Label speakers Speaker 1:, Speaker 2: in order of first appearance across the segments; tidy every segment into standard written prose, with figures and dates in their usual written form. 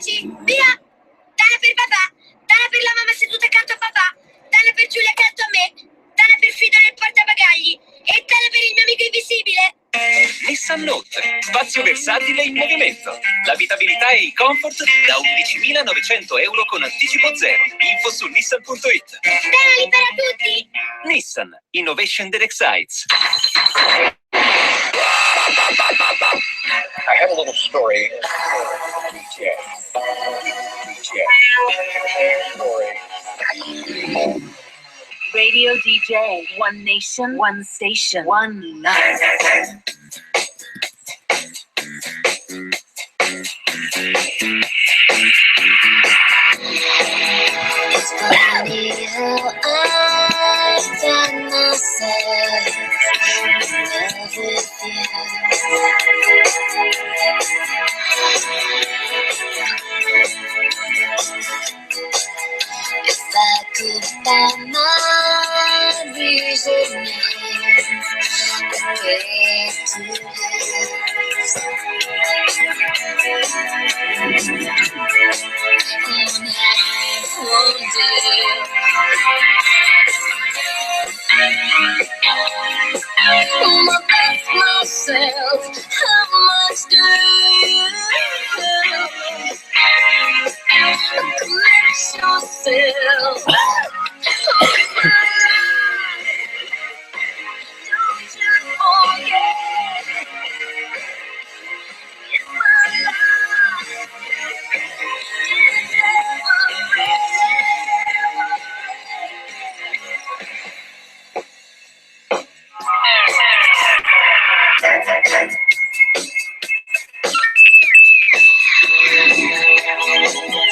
Speaker 1: baci, via! Dana per papà, Dana per la mamma seduta accanto a papà, Dana per Giulia accanto a me, Dana per Fido nel portabagagli e Dana per il mio amico invisibile.
Speaker 2: Nissan Note, spazio versatile in movimento. L'abitabilità e il comfort da 11.900 euro con anticipo zero. Info su nissan.it.
Speaker 1: Dana libera tutti!
Speaker 2: Nissan, innovation that excites.
Speaker 3: I have a little story.
Speaker 4: Radio DJ, one nation, one station, one love.
Speaker 1: It's funny how I find myself in love with you. If I could find my reason, I'd pray to this. Myself, how much do you collect yourself? Don't you forget it's my life.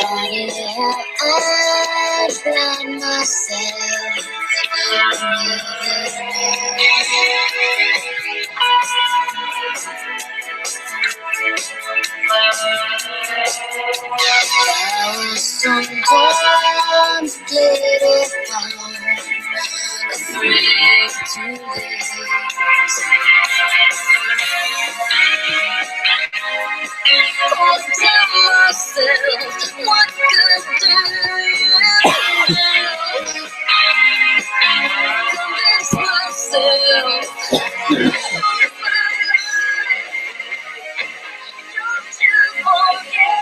Speaker 1: Funny how I blind myself. Someone's little phone, afraid to lose. I'll tell myself what good do you convince myself. Don't you forget.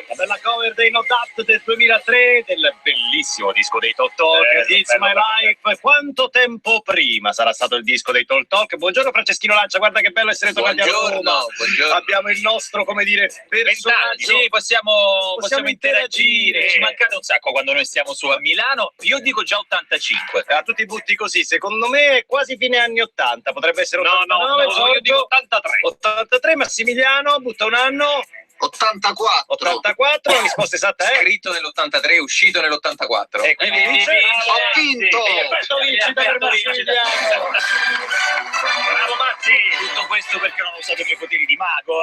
Speaker 5: La bella cover dei No Doubt del 2003 del bellissimo disco dei Talk Talk, It's My Life. Quanto tempo prima sarà stato il disco dei Talk Talk? Buongiorno Franceschino Lancia, guarda che bello essere tornati a Roma.
Speaker 3: Buongiorno.
Speaker 5: Abbiamo il nostro, come dire, personaggio.
Speaker 2: Sì, possiamo interagire. Ci
Speaker 5: interagire.
Speaker 2: mancate un sacco quando noi stiamo su a Milano. Io dico già 85.
Speaker 5: Tu ti butti così, secondo me è quasi fine anni 80, potrebbe essere 89.
Speaker 2: No, io dico 83.
Speaker 5: 83, Massimiliano, butta un anno.
Speaker 3: 84.
Speaker 5: 84, la risposta esatta è?
Speaker 3: Scritto nell'83, uscito nell'84.
Speaker 5: E quindi vince?
Speaker 3: Ho vinto!
Speaker 5: Vincita per Massimiliano.
Speaker 2: Bravo Mazzi! Tutto
Speaker 6: tutto questo perché non ho usato i miei poteri di mago.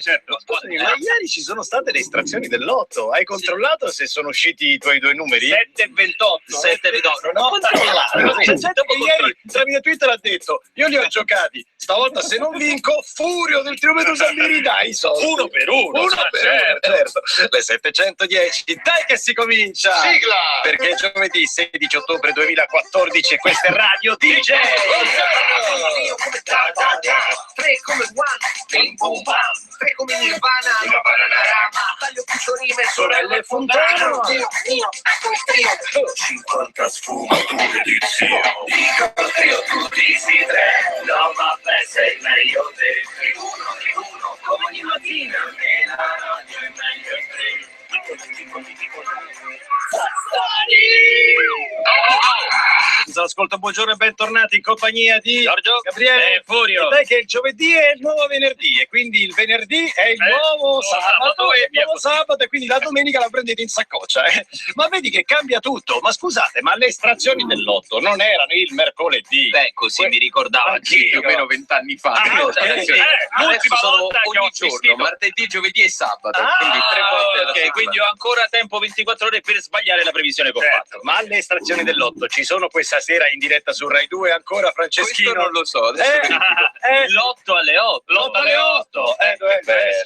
Speaker 6: Certo.
Speaker 5: Scusami, ma ieri ci sono state le estrazioni del lotto. Hai controllato se sono usciti i tuoi due numeri?
Speaker 6: 7 e 28.
Speaker 5: 7 e 28. Non ho controllato. Ieri tramite Twitter ha detto: io li ho giocati. Stavolta se non vinco, furio del Trio Medusa mi ridai i soldi.
Speaker 6: Uno per uno.
Speaker 5: Certo. Le 710. Dai che si comincia.
Speaker 3: Sigla!
Speaker 5: Perché è giovedì 16 ottobre 2014 e questa è Radio DJ.
Speaker 3: Io come tre come one, bim bum bam, tre come Nirvana, una bananarama, taglio cucciorime, sorelle Fontana. Io, ecco il trio, 50 sfumature di zio. Dico il trio, tu dici tre, no vabbè sei meglio te. Uno, come ogni mattina, e la radio è meglio in tre.
Speaker 5: Ascolta, buongiorno e bentornati in compagnia di
Speaker 6: Giorgio,
Speaker 5: Gabriele
Speaker 6: Furio.
Speaker 5: E dai che il giovedì è il nuovo venerdì e quindi il venerdì è il nuovo sabato e il nuovo sabato e quindi la domenica la prendete in saccoccia. Ma vedi che cambia tutto. Ma scusate, ma le estrazioni del lotto non erano il mercoledì?
Speaker 6: Beh, così mi ricordavo
Speaker 5: Anch'io.
Speaker 3: Più o meno 20 anni fa.
Speaker 5: Ok.
Speaker 3: Adesso
Speaker 6: l'ultima
Speaker 3: sono
Speaker 6: volta che ho
Speaker 3: ogni giorno,
Speaker 6: assistito.
Speaker 3: martedì, giovedì e sabato. Quindi 3 volte alla
Speaker 6: ok,
Speaker 3: settimana.
Speaker 6: quindi ho ancora tempo 24 ore per sbagliare la previsione che ho fatto.
Speaker 5: Ma le estrazioni del lotto ci sono questa sera in diretta su Rai 2 ancora, Franceschino?
Speaker 3: Questo non lo so, adesso verifico.
Speaker 6: L'8 alle 8.
Speaker 5: L'8 alle 8.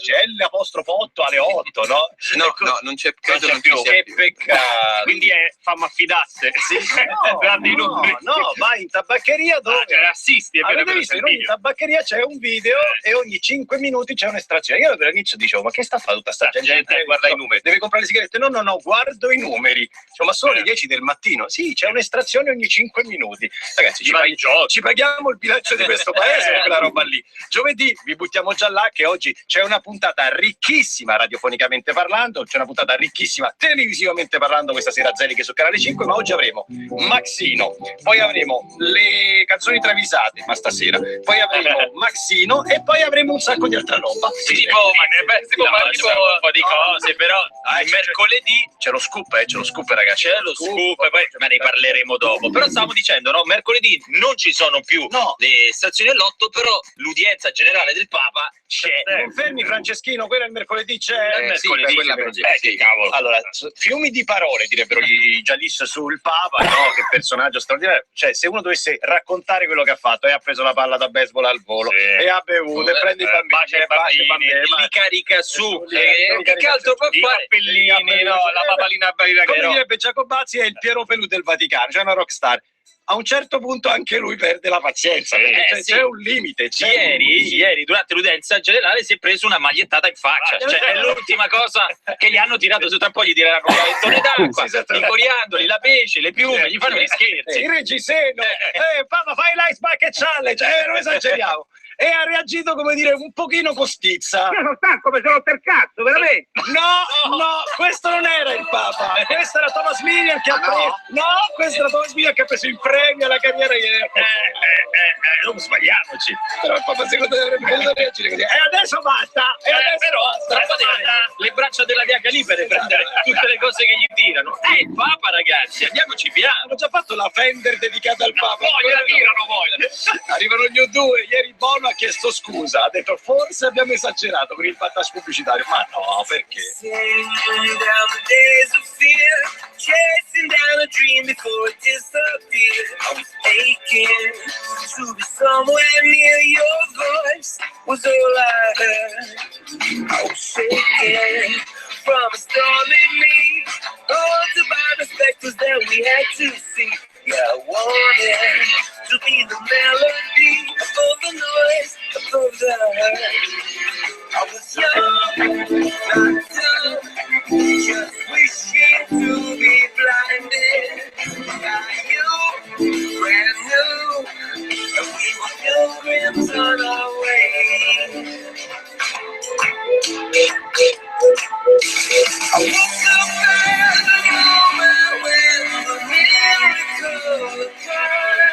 Speaker 5: C'è l'apostrofo 8 alle 8, no?
Speaker 3: No, non c'è, credo non ci sia
Speaker 5: Che
Speaker 3: più.
Speaker 5: peccato.
Speaker 6: Quindi fammi affidasse.
Speaker 5: No,
Speaker 6: Guardi i numeri.
Speaker 5: no, vai in tabaccheria dove...
Speaker 6: assisti, è vero,
Speaker 5: Avete visto? In ogni tabaccheria c'è un video e ogni 5 minuti c'è un'estrazione. Io all'inizio dicevo, ma che sta a fare tutta sta gente?
Speaker 6: Guarda i numeri.
Speaker 5: Deve comprare le sigarette? No, guardo i numeri. Dicevo, ma sono le 10 del mattino? Sì, c'è un'estrazione ogni 5 minuti. Ragazzi, ci paghiamo il bilancio di questo paese per quella roba lì. Giovedì vi buttiamo già là che oggi c'è una puntata ricchissima radiofonicamente parlando, c'è una puntata ricchissima televisivamente parlando questa sera a Zelig su Canale 5, ma oggi avremo Maxino, poi avremo le canzoni travisate, ma stasera, poi avremo Maxino e poi avremo un sacco di altra roba.
Speaker 6: Tipo un po' di cose, però il mercoledì
Speaker 5: c'è lo scoop ragazzi.
Speaker 6: c'è lo scoop e poi ne parleremo dopo. Però stavamo dicendo, no? Mercoledì non ci sono più le stazioni dell'otto, però l'udienza generale del Papa c'è.
Speaker 5: Confermi Franceschino, quella il mercoledì c'è?
Speaker 3: Sì, per quella sì.
Speaker 5: Cavolo. Allora, fiumi di parole direbbero gli giallis sul Papa, no? Che personaggio straordinario. Cioè, se uno dovesse raccontare quello che ha fatto, e ha preso la palla da baseball al volo, e ha bevuto, e prende i bambini,
Speaker 6: li carica su,
Speaker 5: che
Speaker 6: altro può
Speaker 5: i
Speaker 6: fare?
Speaker 5: cappellini, la papalina come direbbe Giacobazzi, è il Piero Pelù del Vaticano, cioè una rockstar. A un certo punto anche lui perde la pazienza, perché c'è un limite.
Speaker 6: Ieri, durante l'udienza generale, si è preso una magliettata in faccia. Cioè, è l'ultima cosa che gli hanno tirato su, tra un po' gli tireranno un gavettone d'acqua, i coriandoli, la pece, le piume, gli fanno gli scherzi.
Speaker 5: Il reggiseno, Papa fai l'ice bucket challenge, non esageriamo. E ha reagito, come dire, un pochino con stizza.
Speaker 7: Io sono stanco, mi sono per cazzo, veramente.
Speaker 5: No, questo non era il Papa. Questo era Thomas Millian che ha preso. No, questo era Thomas Millian che ha preso il premio alla carriera.
Speaker 6: Non sbagliamoci.
Speaker 5: Però il Papa secondo me dovrebbe potuto reagire così. E adesso basta.
Speaker 6: Le braccia della diaca lì per prendere tutte le cose che gli tirano. È il Papa, ragazzi, andiamoci piano.
Speaker 5: Hanno già fatto la Fender dedicata al Papa.
Speaker 6: Poi la tirano poi.
Speaker 5: Arrivano gli U2. Ieri Bono ha chiesto scusa, ha detto forse abbiamo esagerato con il vantaggio pubblicitario, ma no, perché?
Speaker 8: Chasing down a dream before it disappeared. I was aching to be somewhere near your voice. Was all I heard. I was shaking from a storm in me. Haunted by the specters that we had to see. Yeah, I wanted to be the melody above the noise, above the hurt. I was young, not dumb, just wishing to be blinded by you, brand new, and we were pilgrims on our way. I woke up at the moment when the miracle occurred.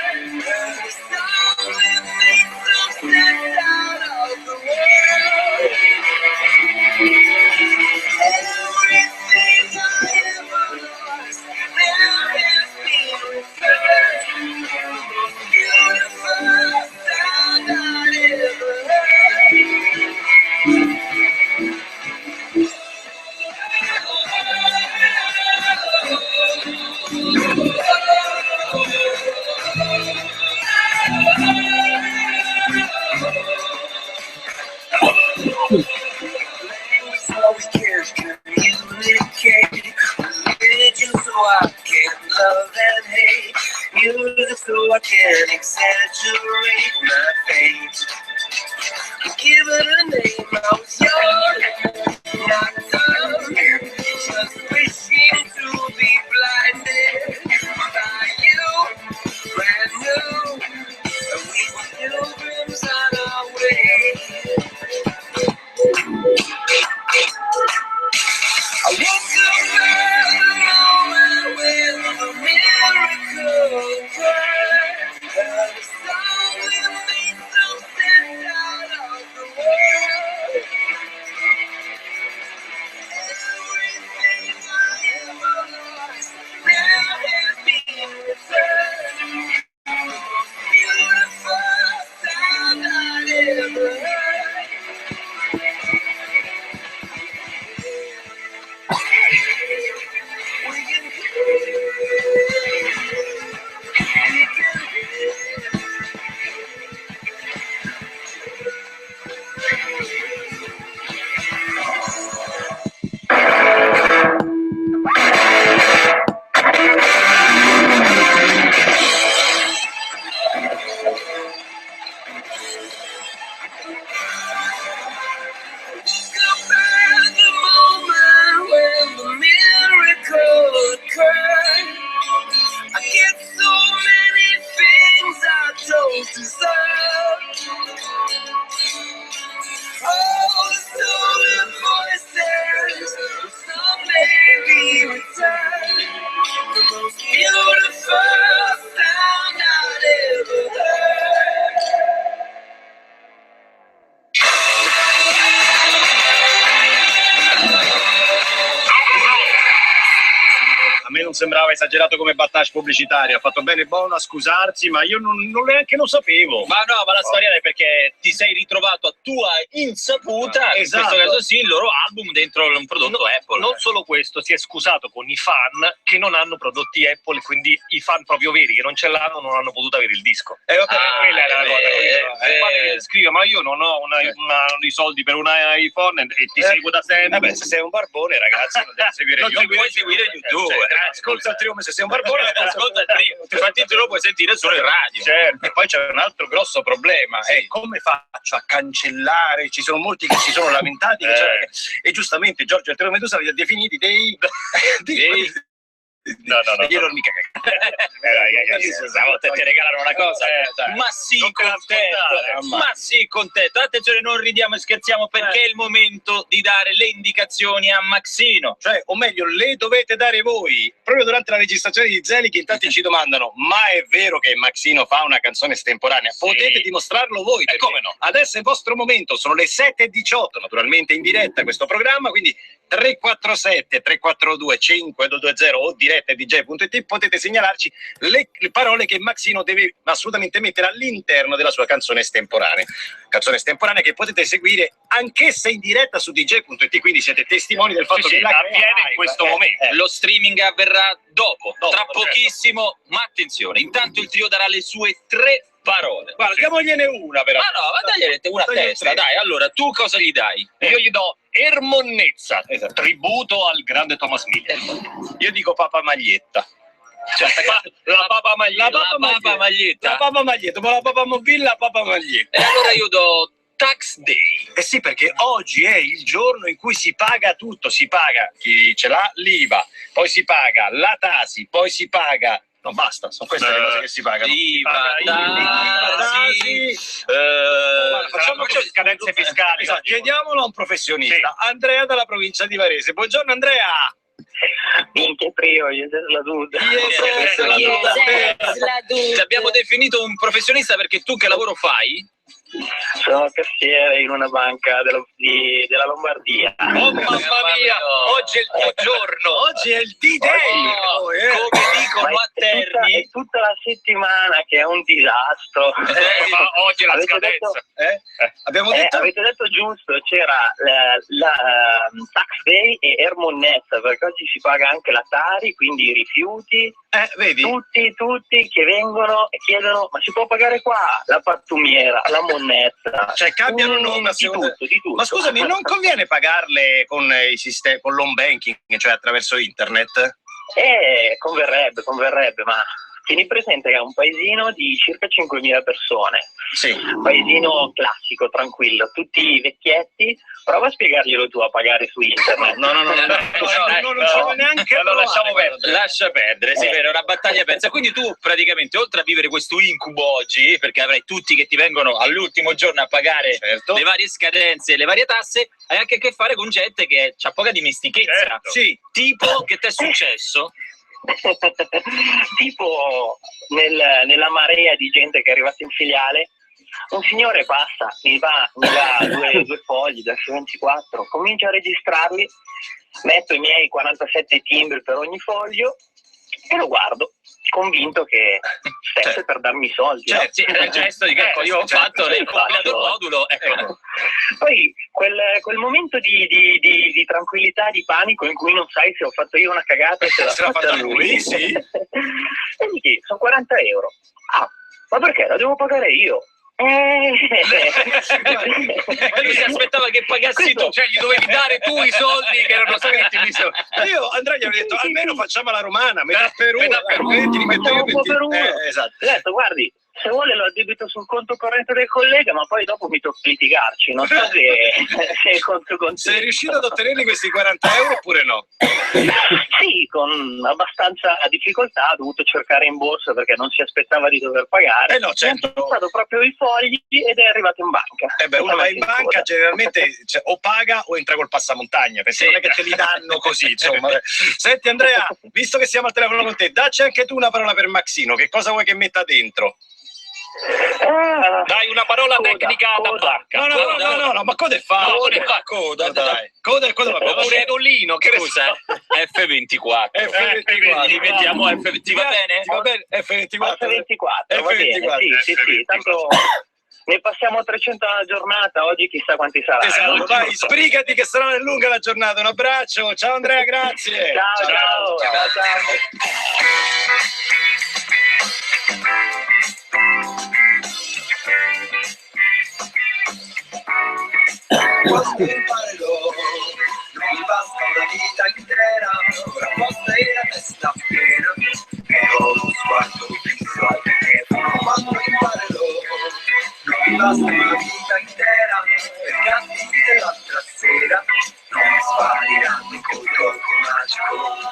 Speaker 8: The song that made some sense out of the world. Everything I ever lost now has been returned. Beautiful sound out at the moment when the miracle occurred. I get so many things I don't deserve. Oh, the stolen voices will someday be returned. The most beautiful sound I've ever heard.
Speaker 5: A me non sembrava esagerato come battage pubblicitario, ha fatto bene Bono a scusarsi, ma io non neanche lo sapevo.
Speaker 6: Ma no, ma la storia è perché ti sei ritrovato a tua insaputa,
Speaker 5: Esatto.
Speaker 6: in questo caso sì, il loro album dentro un prodotto Apple.
Speaker 9: Non solo questo, si è scusato con i fan che non hanno prodotti Apple, quindi i fan proprio veri che non ce l'hanno non hanno potuto avere il disco.
Speaker 5: Vabbè,
Speaker 9: Quella era la cosa.
Speaker 6: eh.
Speaker 9: Quando scrive, ma io non ho i soldi per un iPhone e ti seguo da sempre.
Speaker 5: Vabbè, se sei un barbone, ragazzi, non devi seguire
Speaker 6: Non
Speaker 5: YouTube.
Speaker 6: puoi seguire YouTube.
Speaker 5: Ascolta il trio, se sei un barbone,
Speaker 6: Ascolta il trio. Infatti tu lo puoi sentire solo in radio.
Speaker 5: Certo. E poi c'è un altro grosso problema, è come faccio a cancellare? Ci sono molti che si sono lamentati che e giustamente Giorgio Altero Medusa li ha definiti dei
Speaker 9: No.
Speaker 5: degli enormi
Speaker 6: Stavolta ti regalano una cosa. Ma sì,
Speaker 5: Non te la
Speaker 6: contento.
Speaker 5: ascoltare,
Speaker 6: Ma sì, contento. Attenzione, non ridiamo e scherziamo perché è il momento di dare le indicazioni a Maxino.
Speaker 5: Cioè, o meglio, le dovete dare voi. Proprio durante la registrazione di Zeli, che intanto ci domandano: ma è vero che Maxino fa una canzone estemporanea? Potete dimostrarlo voi, perché
Speaker 9: come no?
Speaker 5: adesso è il vostro momento, sono le 7:18, naturalmente in diretta questo programma, quindi 347 342 5220 o diretta@dj.it potete segnalarci le parole che Maxino deve assolutamente mettere all'interno della sua canzone estemporanea che potete seguire anch'essa in diretta su dj.it, quindi siete testimoni del fatto
Speaker 9: Sì,
Speaker 5: che la
Speaker 9: avviene in questo momento.
Speaker 6: Lo streaming avverrà dopo, tra
Speaker 5: certo.
Speaker 6: pochissimo, ma attenzione, intanto il trio darà le sue 3 parole.
Speaker 5: Guarda, diamogliene una però.
Speaker 6: Ma no, ma dai una a
Speaker 5: Dagli
Speaker 6: testa,
Speaker 5: tre.
Speaker 6: dai, allora, tu cosa gli dai?
Speaker 9: Io gli do Ermonnezza,
Speaker 5: Esatto.
Speaker 9: tributo al grande Thomas Miller.
Speaker 5: Io dico Papa Maglietta.
Speaker 6: Cioè,
Speaker 9: La Papa Maglietta.
Speaker 6: La Papa Maglietta.
Speaker 5: La Papa Maglietta, ma la Papa Mobile, la Papa Maglietta.
Speaker 6: E allora io do Tax Day.
Speaker 5: Eh sì, perché oggi è il giorno in cui si paga tutto, si paga chi ce l'ha l'IVA, poi si paga la Tasi, poi si paga. No, basta, sono queste le cose che si pagano.
Speaker 6: IVA, Tasi.
Speaker 5: Guarda, facciamo
Speaker 9: Facciamo scadenze fiscali.
Speaker 5: Esatto, chiediamolo a un professionista. Andrea dalla provincia di Varese. Buongiorno Andrea.
Speaker 7: Minchia trio, io la duda.
Speaker 6: Ti abbiamo definito un professionista perché tu che lavoro fai?
Speaker 7: Sono cassiere in una banca della Lombardia.
Speaker 9: Oh mamma mia, oggi è il tuo giorno.
Speaker 5: Oggi è il D-Day.
Speaker 6: Come dicono
Speaker 7: Ma
Speaker 6: a Terni.
Speaker 7: è tutta la settimana che è un disastro.
Speaker 9: Ma oggi è la
Speaker 7: Avete
Speaker 9: scadenza.
Speaker 5: Abbiamo detto
Speaker 7: avete detto giusto, c'era la Tax Day e Ermonnezza, perché oggi si paga anche la Tari, quindi i rifiuti.
Speaker 5: vedi?
Speaker 7: Tutti che vengono e chiedono: ma si può pagare qua? La pattumiera, la monnezza.
Speaker 5: Cioè cambiano nome a
Speaker 7: di
Speaker 5: seconda.
Speaker 7: tutto, di tutto.
Speaker 5: Ma scusami, non conviene pagarle con i sistemi, con l'home banking, cioè attraverso internet?
Speaker 7: Converrebbe, ma tieni presente che è un paesino di circa 5.000 persone.
Speaker 5: Sì.
Speaker 7: Un paesino classico, tranquillo, tutti vecchietti. Prova a spiegarglielo tu a pagare su internet.
Speaker 5: No, non ci vuole neanche
Speaker 9: Allora lasciamo
Speaker 5: provare.
Speaker 9: perdere.
Speaker 6: Lascia perdere, sì, vero, è una battaglia persa. Quindi tu praticamente, oltre a vivere questo incubo oggi, perché avrai tutti che ti vengono all'ultimo giorno a pagare
Speaker 5: Certo.
Speaker 6: le varie scadenze, le varie tasse, hai anche a che fare con gente che ha poca dimestichezza.
Speaker 9: Certo.
Speaker 5: Sì.
Speaker 6: Tipo, che ti è successo?
Speaker 7: Tipo nella marea di gente che è arrivata in filiale, un signore passa, mi dà due fogli da 24, comincio a registrarli, metto i miei 47 timbri per ogni foglio e lo guardo, convinto che stesse per darmi i soldi.
Speaker 5: Certo,
Speaker 6: Sì, è il gesto di che io ho fatto, lei ha comprato il modulo. Ecco.
Speaker 7: Poi quel momento di tranquillità, di panico in cui non sai se ho fatto io una cagata e se l'ha fatta lui.
Speaker 5: Sì.
Speaker 7: E gli chiedo, sono 40 euro. Ah, ma perché? La devo pagare io.
Speaker 6: Lui si aspettava che pagassi tu, cioè gli dovevi dare tu i soldi che erano scritti lì sopra.
Speaker 5: Io Andrea gli avevo detto almeno facciamo la romana, metà per uno,
Speaker 9: metà per uno.
Speaker 5: ti rimetto io
Speaker 7: un po' per uno.
Speaker 5: esatto.
Speaker 7: Ho detto, guardi, Se vuole lo addebito sul conto corrente del collega, ma poi dopo mi tocca litigarci. Non so se è conto con
Speaker 5: Sei riuscito ad ottenere questi 40 euro oppure no?
Speaker 7: Sì, con abbastanza difficoltà, ha dovuto cercare in borsa perché non si aspettava di dover pagare.
Speaker 5: No, certo.
Speaker 7: Ho passato proprio i fogli ed è arrivato in banca.
Speaker 5: Uno va in banca, generalmente o paga o entra col passamontagna, perché non è che te li danno così, insomma. Senti Andrea, visto che siamo al telefono con te, dacci anche tu una parola per Maxino, che cosa vuoi che metta dentro?
Speaker 6: Dai una parola tecnica da banca.
Speaker 5: No, ma coda è facile.
Speaker 6: Coda,
Speaker 5: dai. Coda
Speaker 6: un regolino, che scusa, F24. F24. Mettiamo F24. Ti va bene?
Speaker 5: Ti va bene? F24.
Speaker 7: F24, va bene. Sì, tanto ne passiamo 300 alla giornata, oggi chissà quanti saranno.
Speaker 5: Esatto, vai, sbrigati che sarà lunga la giornata. Un abbraccio, ciao Andrea, grazie.
Speaker 7: Ciao.
Speaker 8: Quando imparerò, non mi basta una vita intera, ora posta e la testa piena, e ho lo sguardo fisso al telefono. Quando imparerò, non mi basta una vita intera, per gli attimi dell'altra sera, non mi spariranno col colpo magico.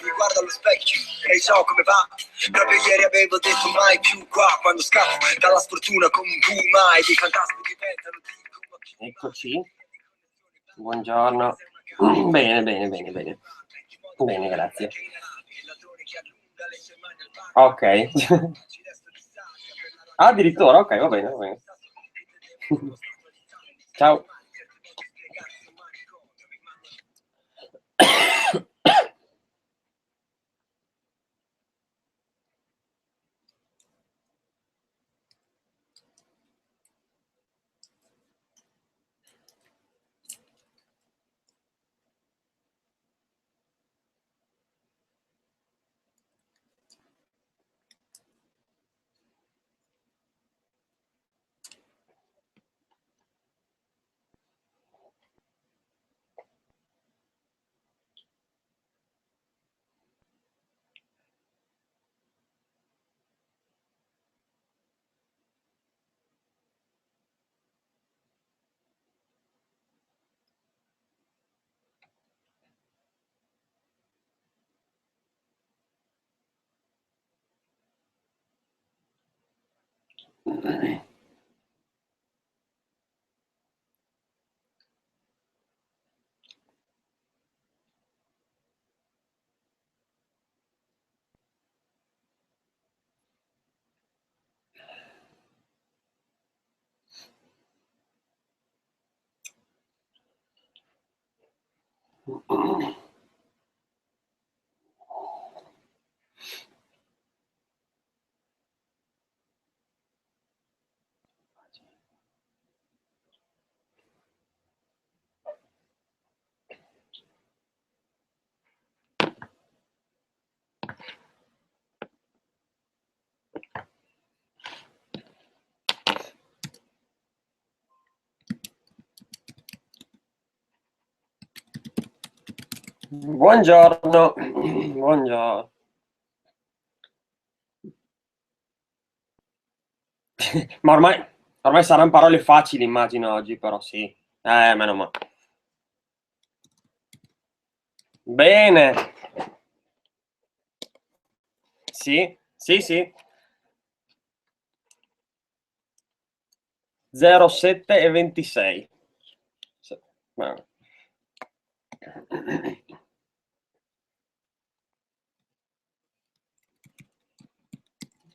Speaker 8: Mi guardo allo specchio e so come va. Proprio ieri avevo detto mai più qua, quando scappo dalla sfortuna come un puma e i fantasmi diventano di.
Speaker 10: Eccoci, buongiorno. Bene. Bene, grazie. Ok. Addirittura, ok, va bene. Ciao. Buongiorno. Ma ormai saranno parole facili, immagino oggi, però sì. Meno male. Bene. Sì. 07 e 26.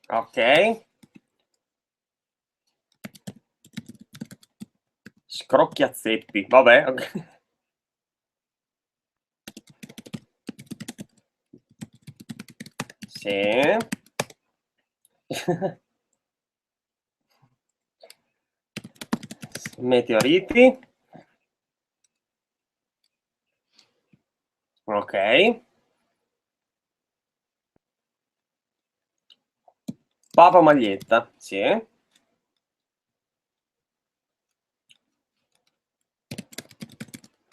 Speaker 10: Ok. Scrocchiazeppi, vabbè. Okay. Sì. Meteoriti. Ok. Papa maglietta, sì.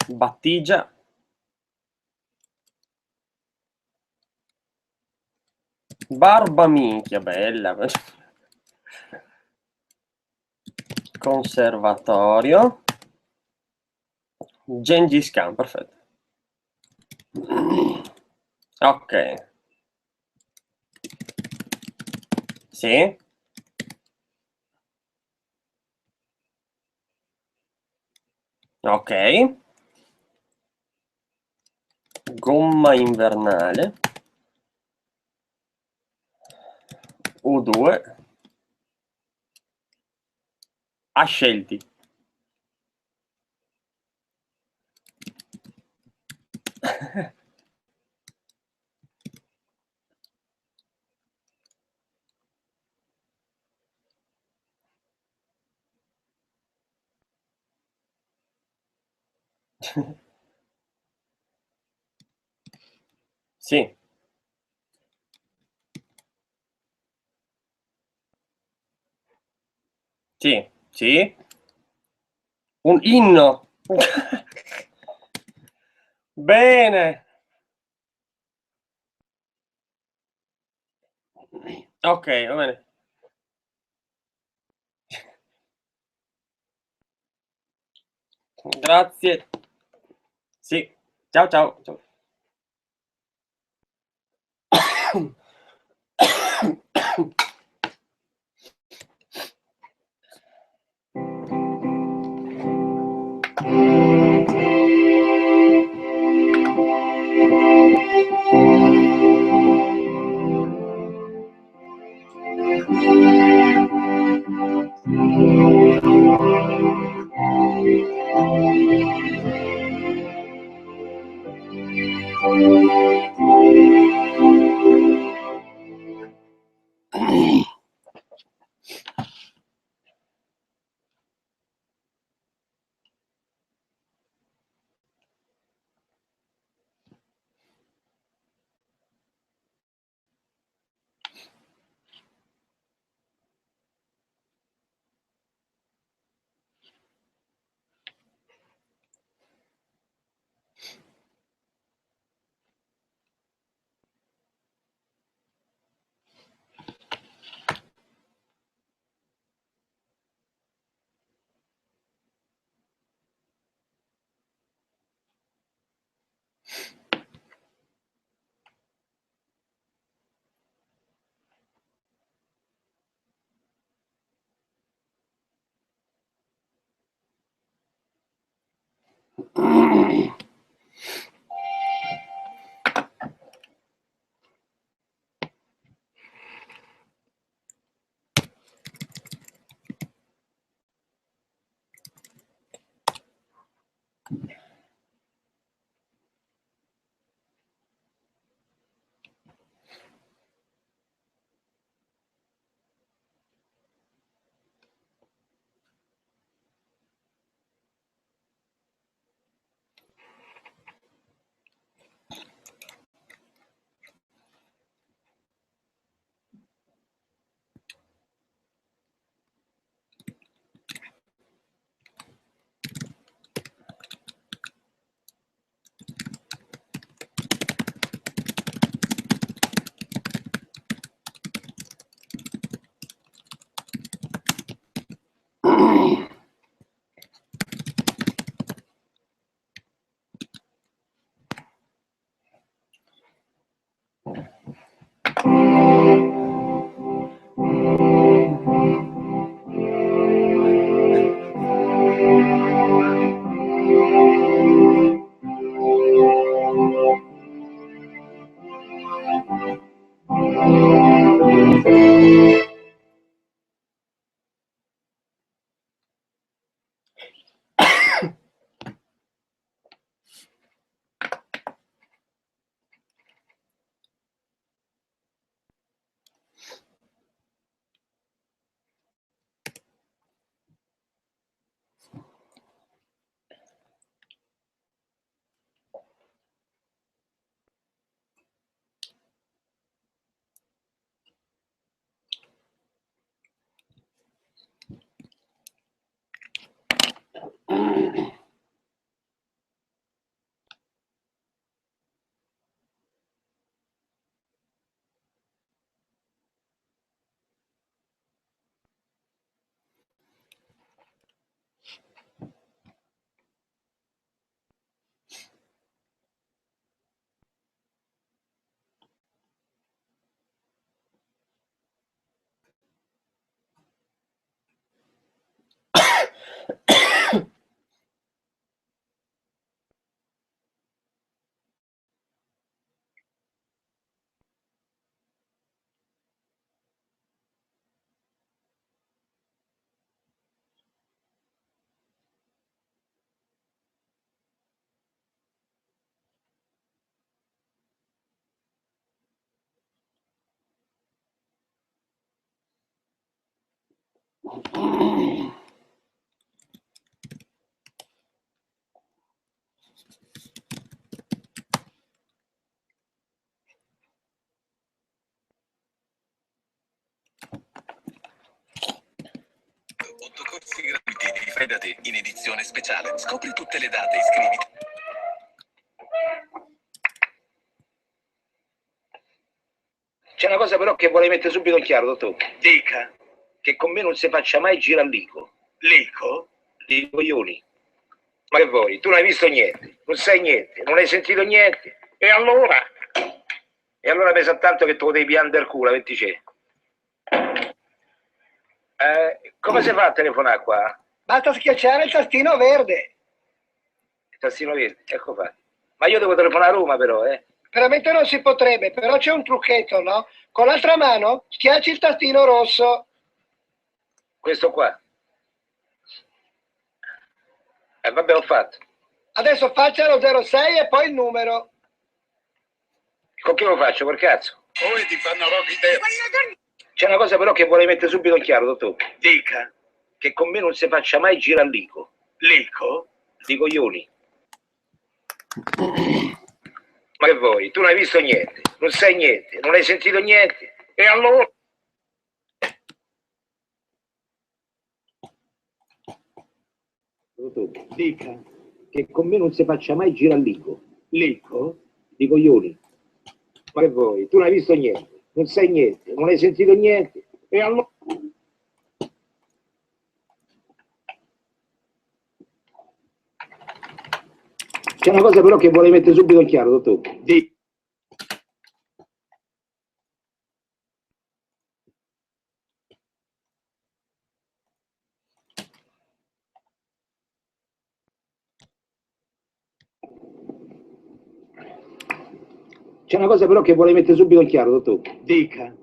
Speaker 10: Battigia. Barba minchia, bella. Conservatorio. Gengis Khan, perfetto. Ok. Sì. Ok. Gomma invernale. U2. Ha scelti. Sì. Sì, sì. Un inno. Bene. Ok, va bene. Grazie. Sì. Ciao ciao. Ciao.
Speaker 2: 8 corsi gratuiti di Fai da te in edizione speciale. Scopri tutte le date, iscriviti.
Speaker 3: C'è una cosa però che vorrei mettere subito in chiaro, dottore.
Speaker 9: Dica.
Speaker 3: Che con me non si faccia mai giralico.
Speaker 9: Lico?
Speaker 3: Di coglioni. Ma che vuoi? Tu non hai visto niente, non sai niente, non hai sentito niente.
Speaker 9: E allora?
Speaker 3: E allora pesa tanto che tu lo devi piantare il culo, 20 c'è. Come si fa a telefonare qua?
Speaker 11: Basta schiacciare il tastino verde.
Speaker 3: Il tastino verde, ecco fatto. Ma io devo telefonare a Roma però,
Speaker 11: Veramente non si potrebbe, però c'è un trucchetto, no? Con l'altra mano schiacci il tastino rosso.
Speaker 3: Questo qua. Vabbè, ho fatto.
Speaker 11: Adesso faccia lo 06 e poi il numero.
Speaker 3: Con chi lo faccio, per cazzo?
Speaker 9: Poi ti fanno rock idea.
Speaker 3: C'è una cosa però che vorrei mettere subito in chiaro, dottore.
Speaker 9: Dica.
Speaker 3: Che con me non si faccia mai giralico.
Speaker 9: Lico?
Speaker 3: Di coglioni. Ma che vuoi? Tu non hai visto niente, non sai niente, non hai sentito niente.
Speaker 9: E allora?
Speaker 3: Dica. Che con me non si faccia mai giralico.
Speaker 9: Lico?
Speaker 3: Di coglioni. Ma che vuoi? Tu non hai visto niente, non sai niente, non hai sentito niente.
Speaker 9: E allora?
Speaker 3: C'è una cosa però che vorrei mettere subito in chiaro, dottore. C'è una cosa però che vorrei mettere subito in chiaro, dottore.
Speaker 9: Dica.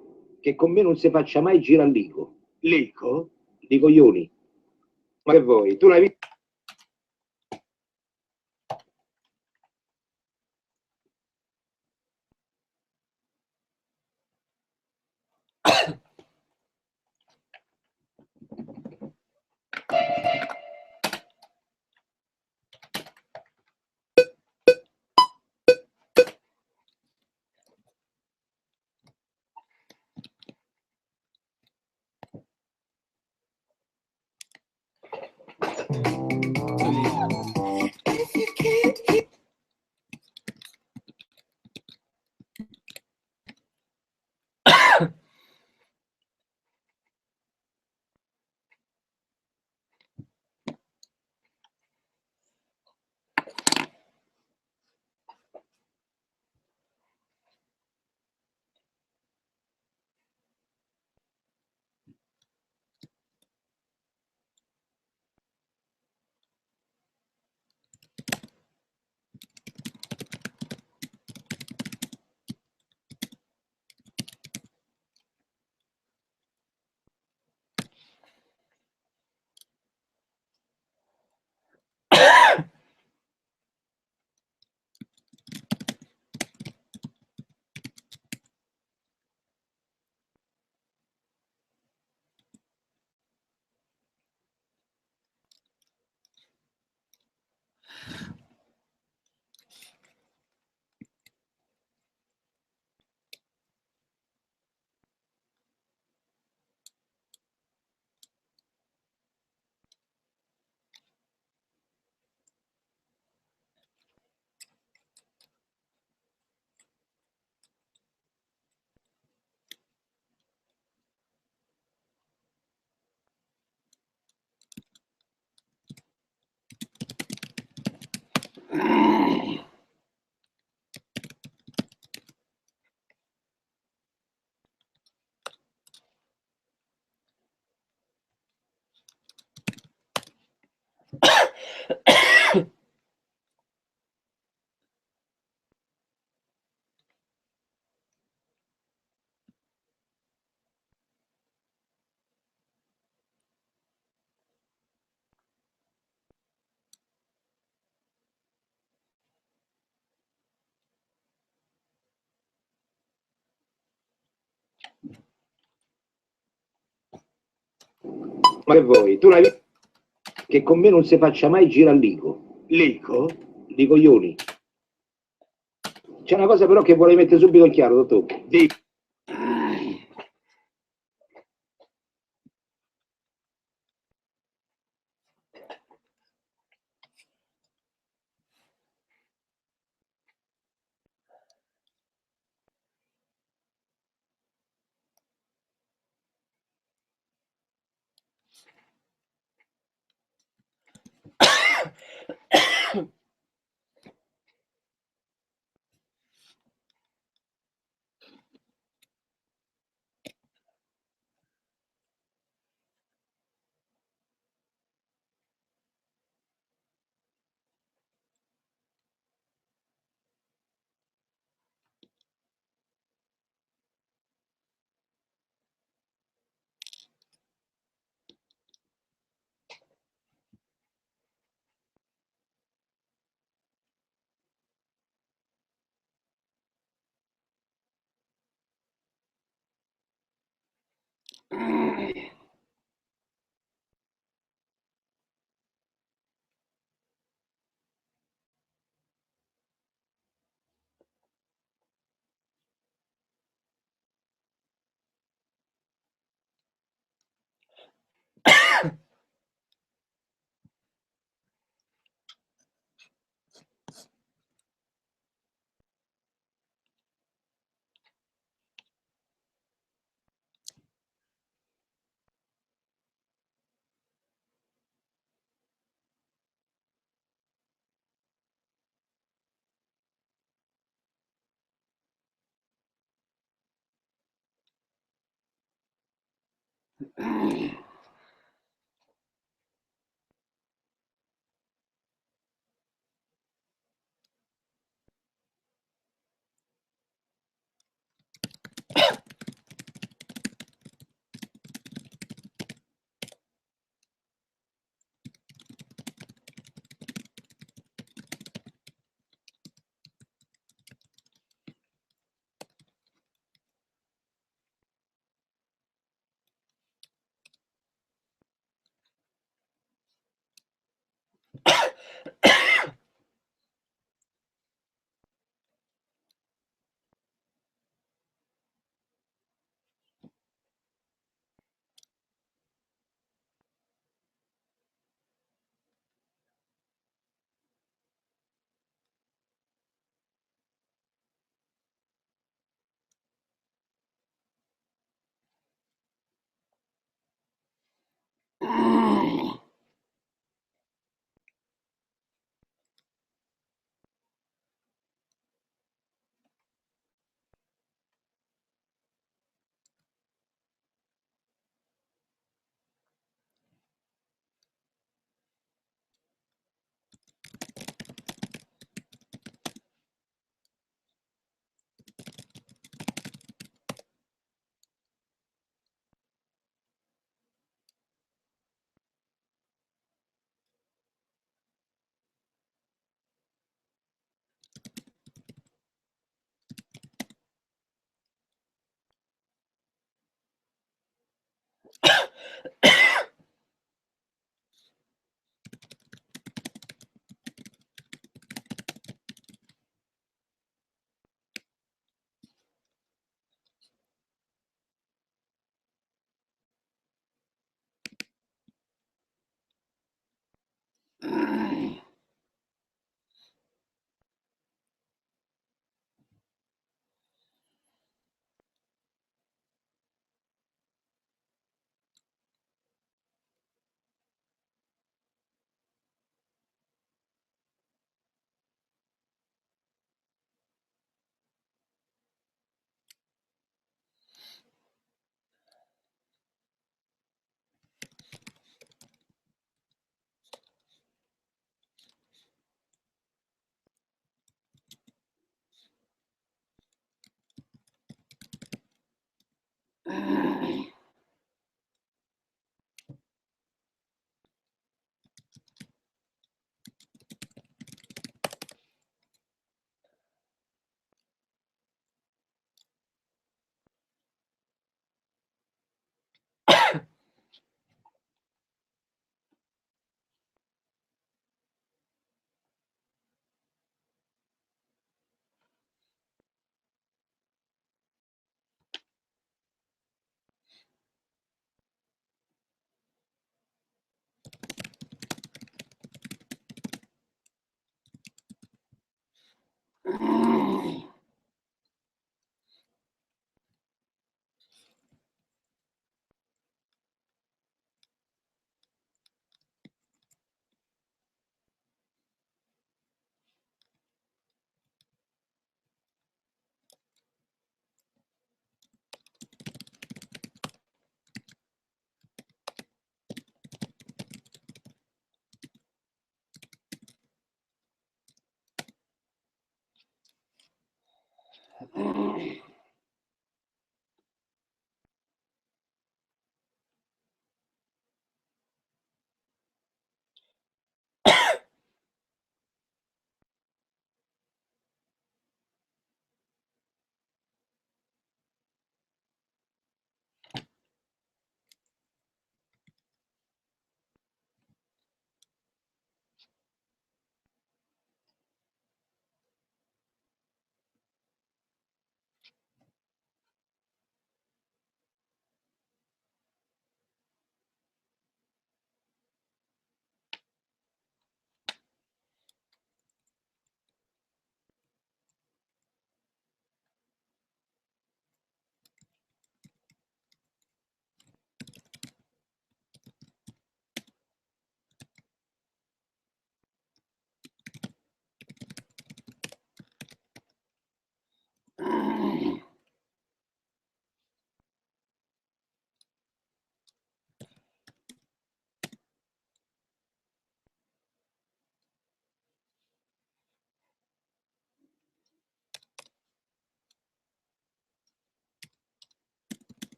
Speaker 3: Che con me non si faccia mai giralico.
Speaker 9: Lico?
Speaker 3: Di coglioni. Ma che vuoi? Tu non hai visto...
Speaker 12: Ma che vuoi? Tu l'hai visto che con me non si faccia mai gira all'ico.
Speaker 13: Lico?
Speaker 12: Di coglioni. C'è una cosa però che vorrei mettere subito in chiaro, dottore.
Speaker 13: Di...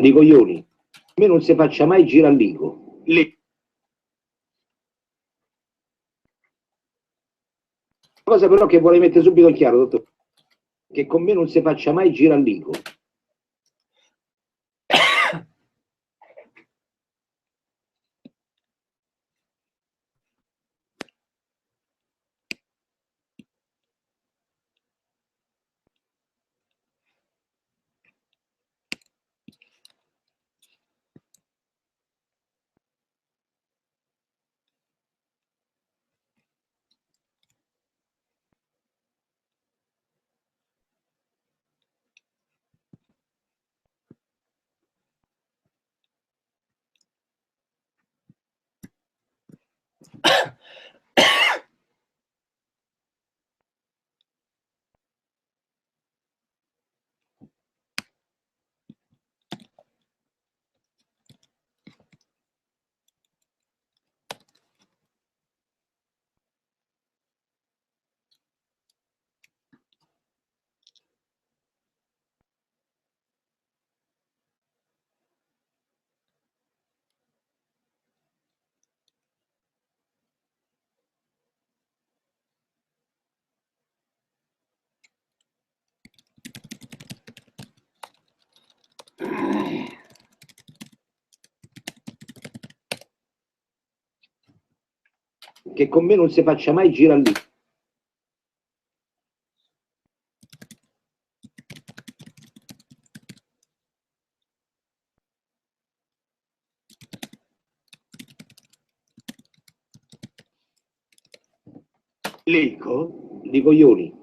Speaker 12: Di coglioni. A me non si faccia mai girallico. Lì. Cosa però che vuole mettere subito in chiaro, dottor, che con me non si faccia mai girallico. Che con me non si faccia mai girallico. Lecco? Di coglioni.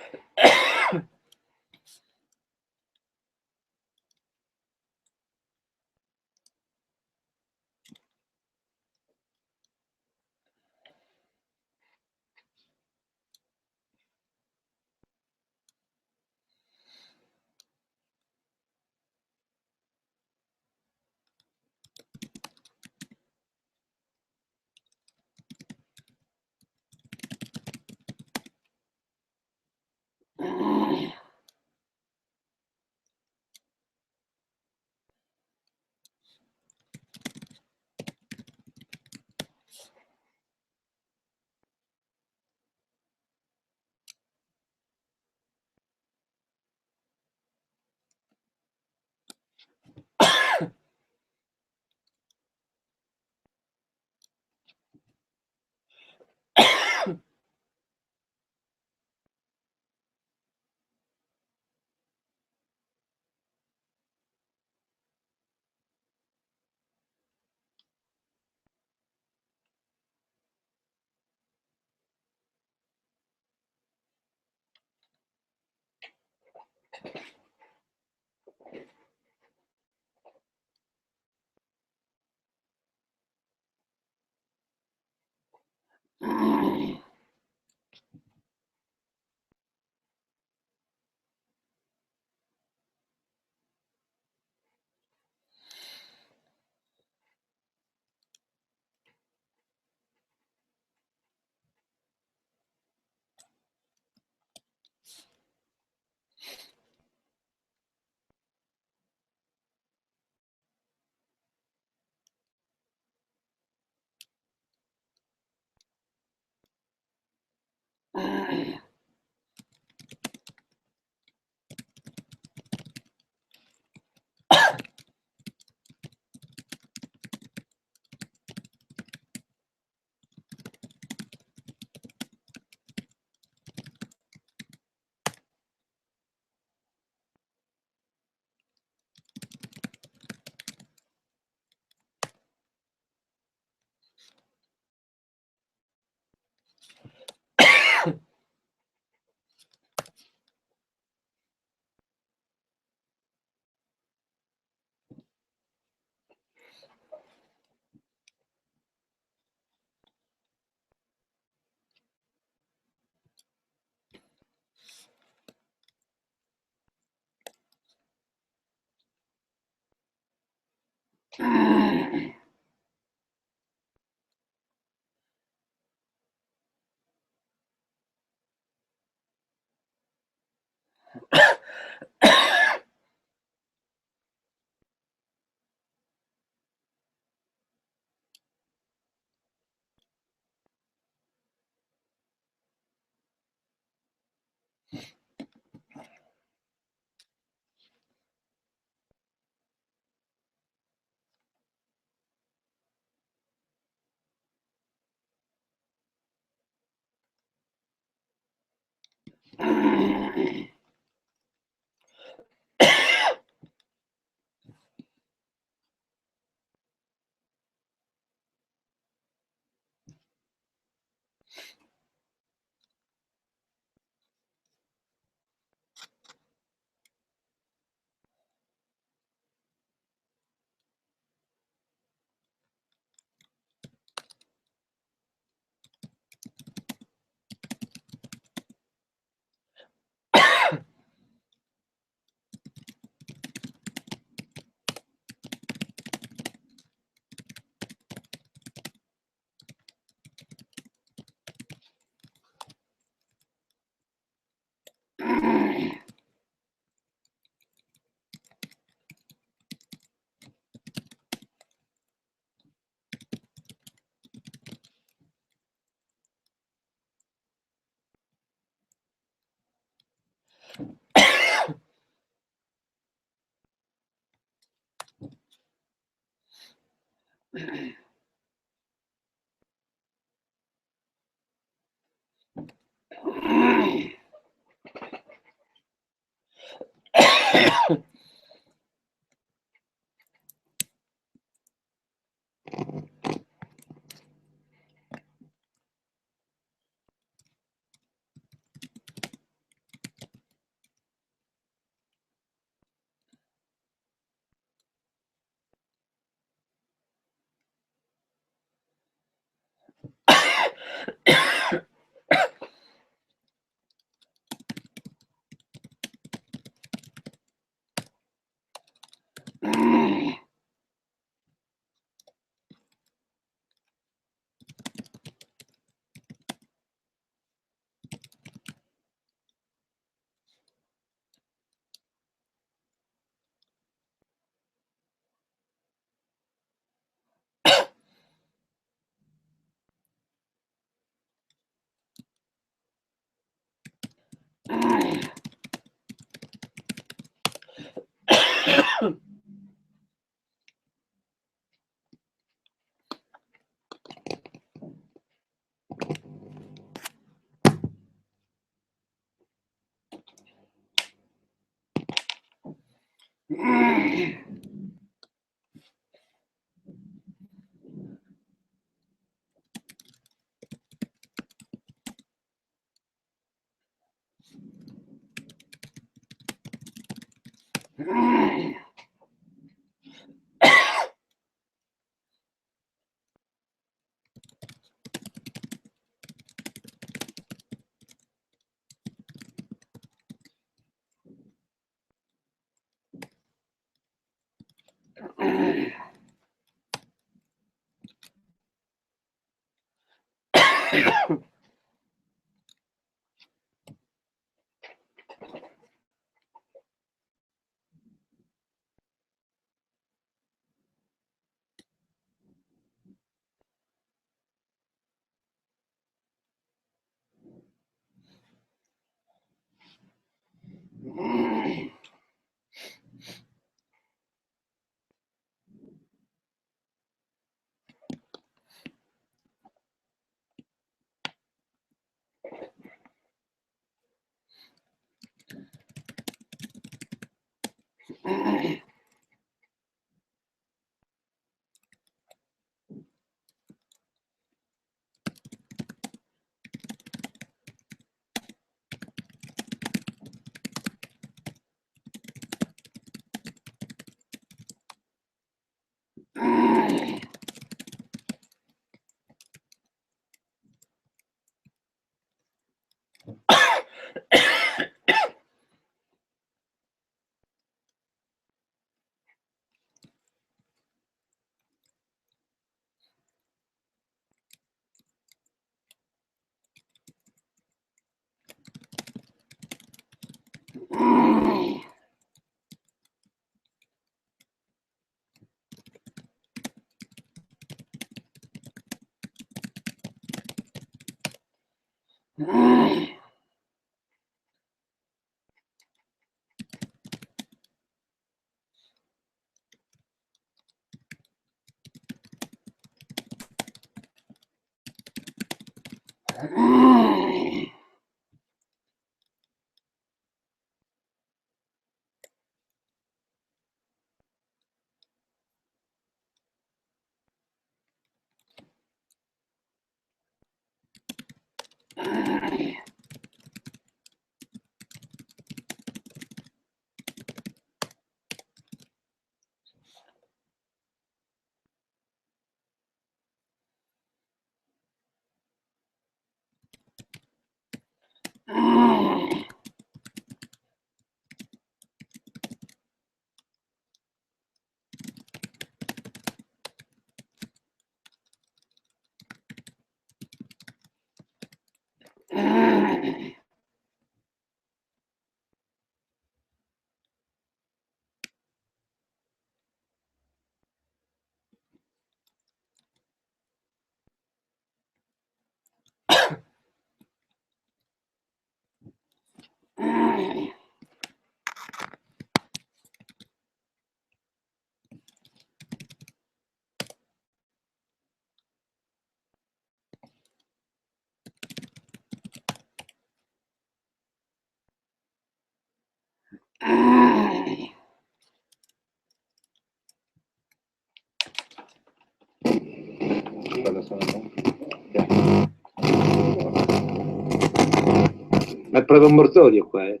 Speaker 12: Ma è proprio un mortorio qua, eh?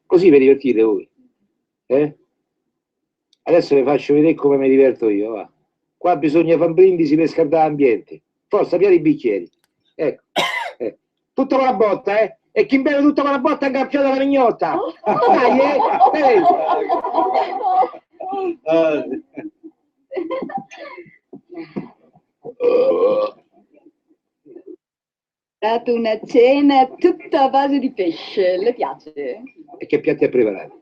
Speaker 12: Così vi divertite voi? Adesso vi faccio vedere come mi diverto io, va. Qua bisogna fare un brindisi per scaldare l'ambiente. Forza, piate i bicchieri. Ecco. Tutto con la botta, eh? E chi beve tutto con la botta è ingaffiato la mignotta. Dai,
Speaker 13: Dato una cena tutta a base di pesce, le piace?
Speaker 12: E che piatti ha preparato?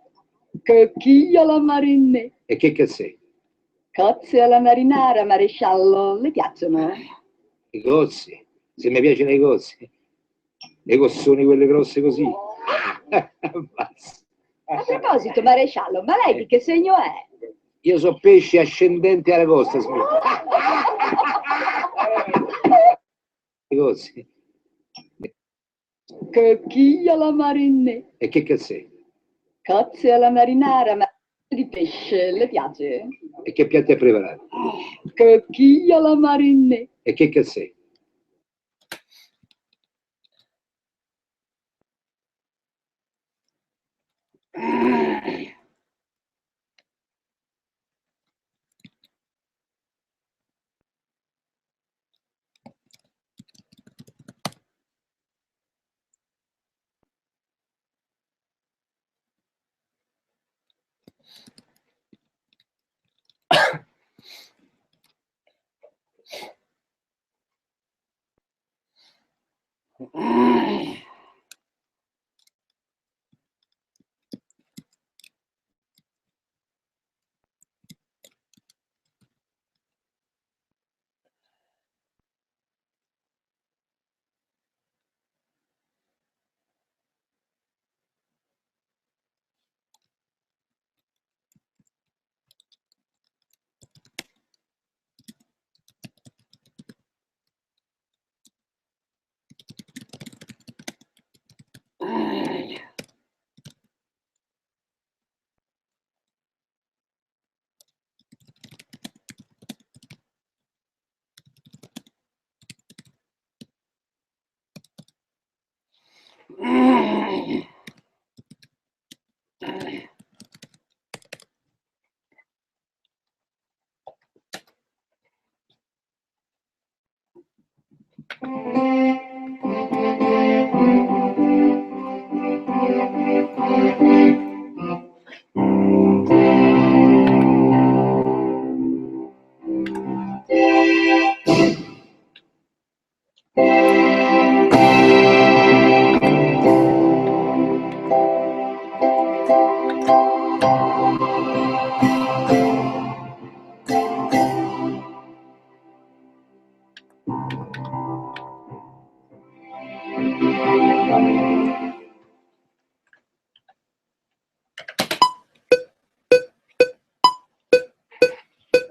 Speaker 13: Cocchiglia alla marinara,
Speaker 12: E che cazzè?
Speaker 13: cozze alla marinara, maresciallo, le piacciono?
Speaker 12: I cozzi. Se mi piacciono i cozzi. Le cossoni quelle grosse così.
Speaker 13: A proposito, maresciallo, ma lei di che segno è?
Speaker 12: Io so pesce ascendente alla costa, scusa. I cozzi.
Speaker 13: Cocchiglia alla marinara,
Speaker 12: E che cazzè?
Speaker 13: cozze alla marinara, ma di pesce, le piace?
Speaker 12: E che piatti ha preparato?
Speaker 13: Cocchiglia alla marinara.
Speaker 12: E che cazzè?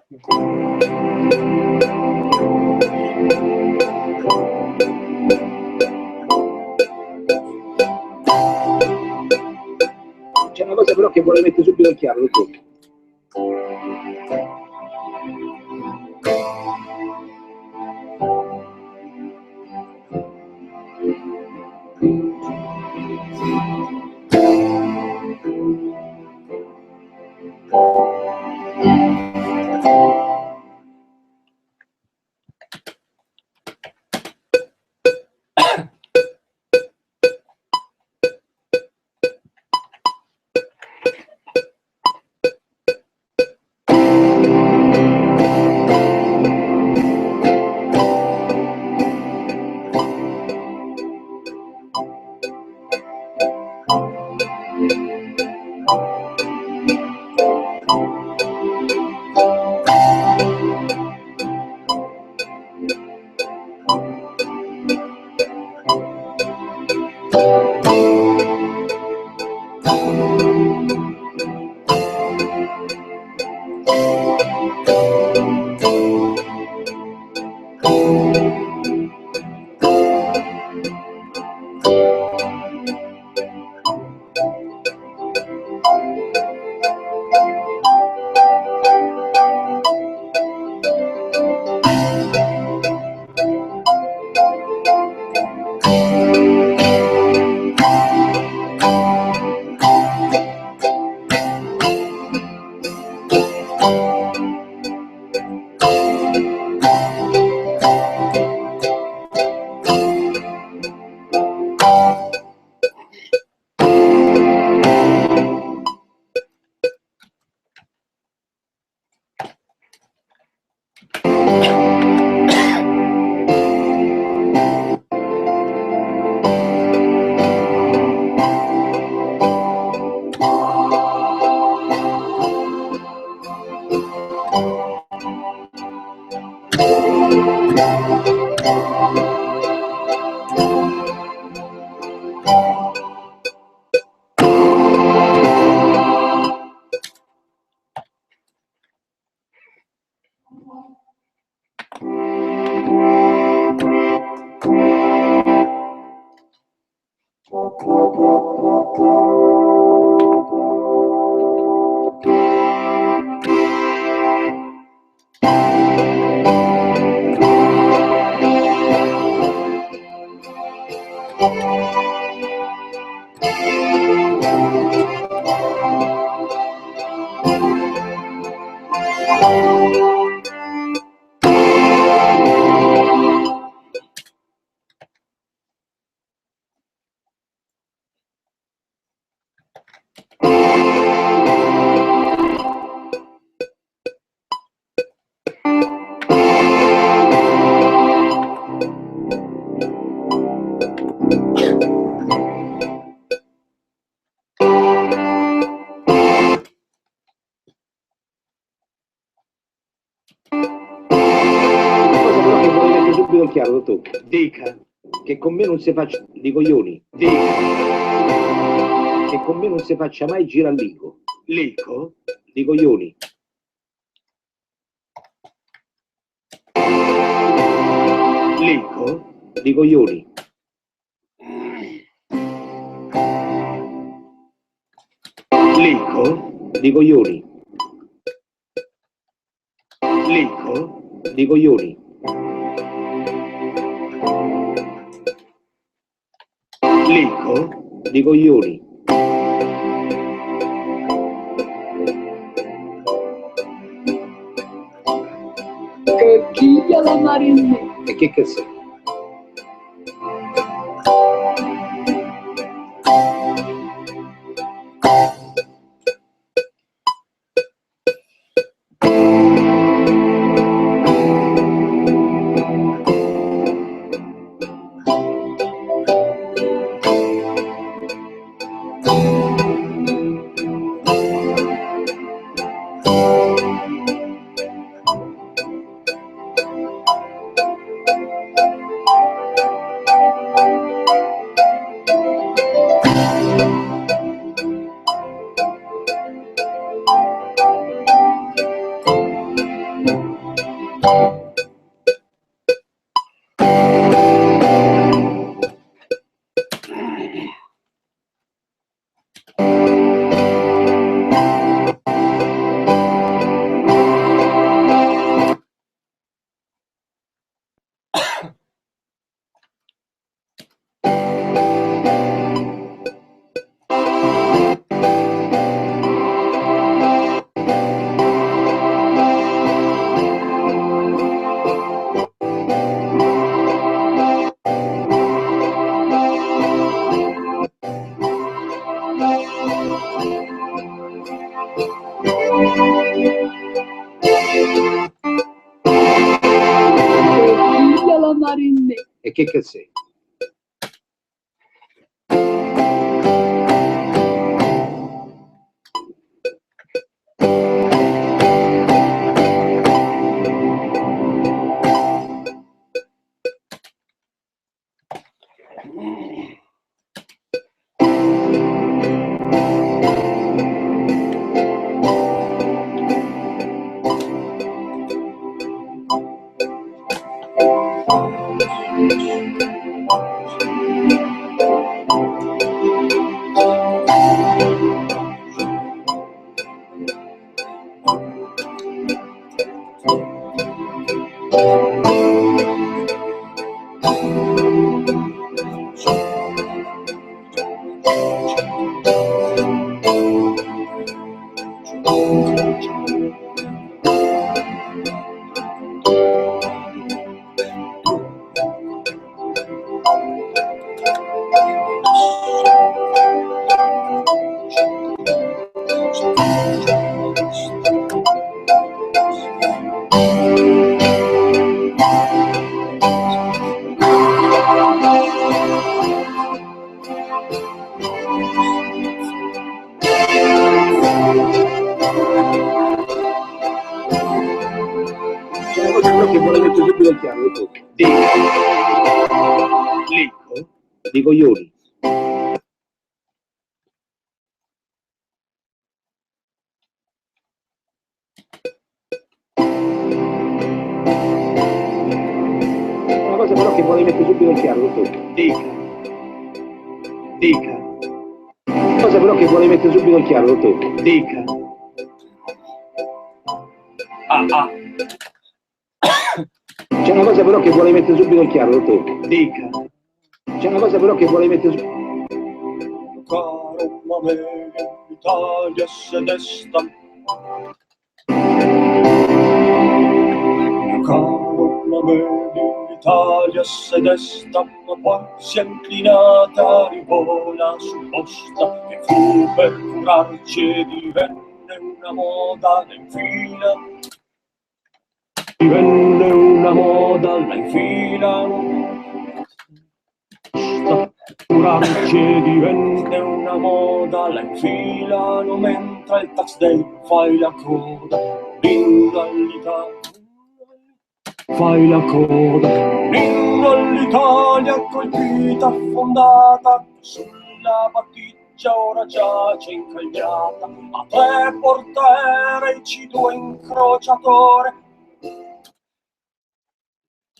Speaker 12: C'è una cosa però che vuole mettere subito in chiaro, dottore. Chiaro, dottore, dica che con me non si faccia di coglioni, dica che con me non si faccia mai giralico, lico di coglioni, lico di coglioni, lico di coglioni, lico di coglioni. Licco di coglioni.
Speaker 13: Che chiglia la marinetta.
Speaker 12: E che cazzo?
Speaker 13: Figlia la marinetta.
Speaker 12: E che sei? Che vuole mettere subito il chiaro, di coglioni. Una cosa però che vuole mettere subito il chiaro, dica. Una cosa però che vuole mettere subito il chiaro, dica. C'è una cosa però che vuole mettere subito il chiaro, dica. C'è una cosa però che vuole mettere subito.
Speaker 10: Caro Mameli, l'Italia se desta. Caro Mameli, l'Italia se desta, ma poi si è inclinata, rivola su posta, che fu per curarci e divenne una moda, la infila. Divenne una moda, la infilano. Curarci divenne una moda, la infilano mentre il tax day fai la coda. L'inno all'Italia, fai la coda. L'inno all'Italia colpita, affondata, sulla battigia ora giace incagliata. A 3 portaerei, C2 incrociatore.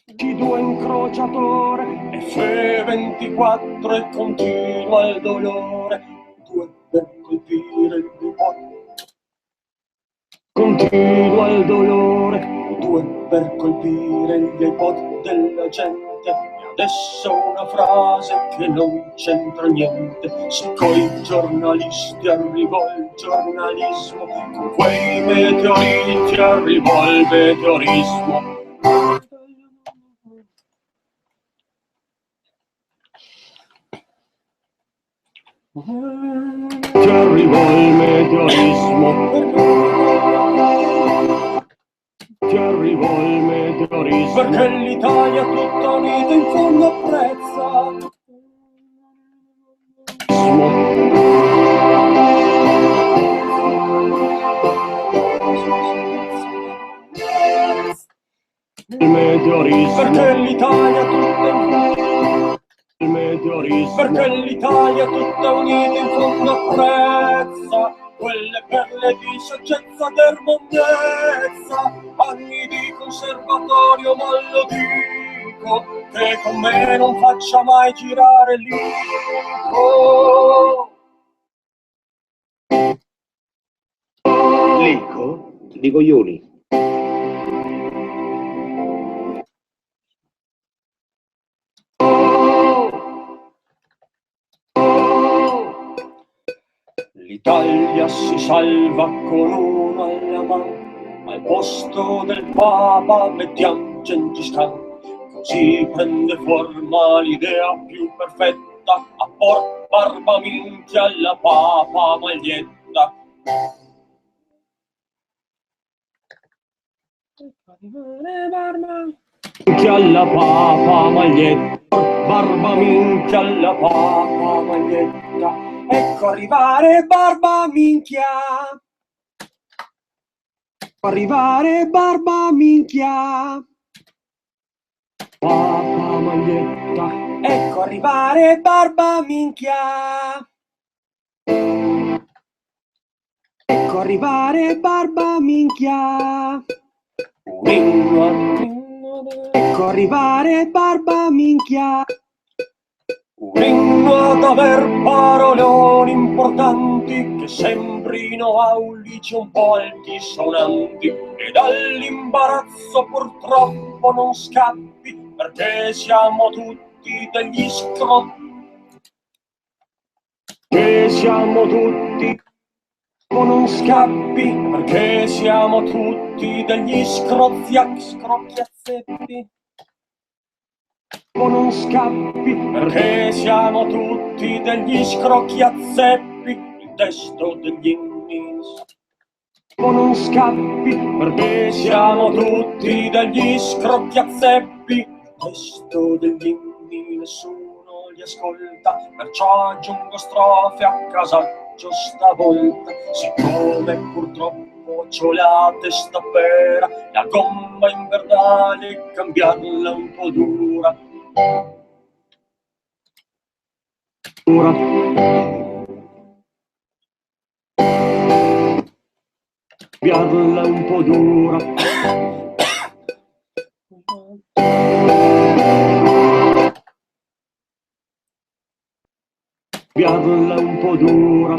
Speaker 10: C2 incrociatore, F24 e continua il dolore, 2 per colpire il bipod. Continua il dolore, 2 per colpire il iPod della gente. E adesso una frase che non c'entra niente, se coi giornalisti arrivò il giornalismo, con quei meteoriti arrivò il meteorismo. Che arrivò il meteorismo, che arrivò il meteorismo, perché l'Italia tutta unita in fondo apprezza. Il meteorismo, perché l'Italia tutta unita. Il meteorismo, perché l'Italia tutta unita in fondo apprezza quelle perle di saggezza d'ermondezza, anni conservatorio, ma lo dico, che con me non faccia mai girare l'ICO.
Speaker 12: L'Icco? Di coglioni.
Speaker 10: L'Italia si salva con uno alla mano, al posto del Papa mettiamo Gengis Khan, così prende forma l'idea più perfetta, a por barba minchia alla papa maglietta. Minchia alla papa maglietta, barba minchia alla papa maglietta. Ecco arrivare barba minchia, arrivare barba minchia, papa maglietta. Ecco arrivare barba minchia, ecco arrivare barba minchia. Ecco arrivare barba minchia. Un inno ad aver paroloni importanti che sembrino aulici un po' altisonanti, e dall'imbarazzo purtroppo non scappi, perché siamo tutti degli che siamo tutti, non scappi, perché siamo tutti degli scrocchiazzetti. Non scappi, perché siamo tutti degli scrocchiazzeppi. Il testo degli inni. Non scappi, perché siamo tutti degli scrocchiazzeppi. Il testo degli inni nessuno li ascolta, perciò aggiungo strofe a casaggio stavolta. Siccome purtroppo c'ho la testa pera, la gomma invernale cambiarla un po' dura. Cambiarla un po' dura. Cambiarla un po' dura.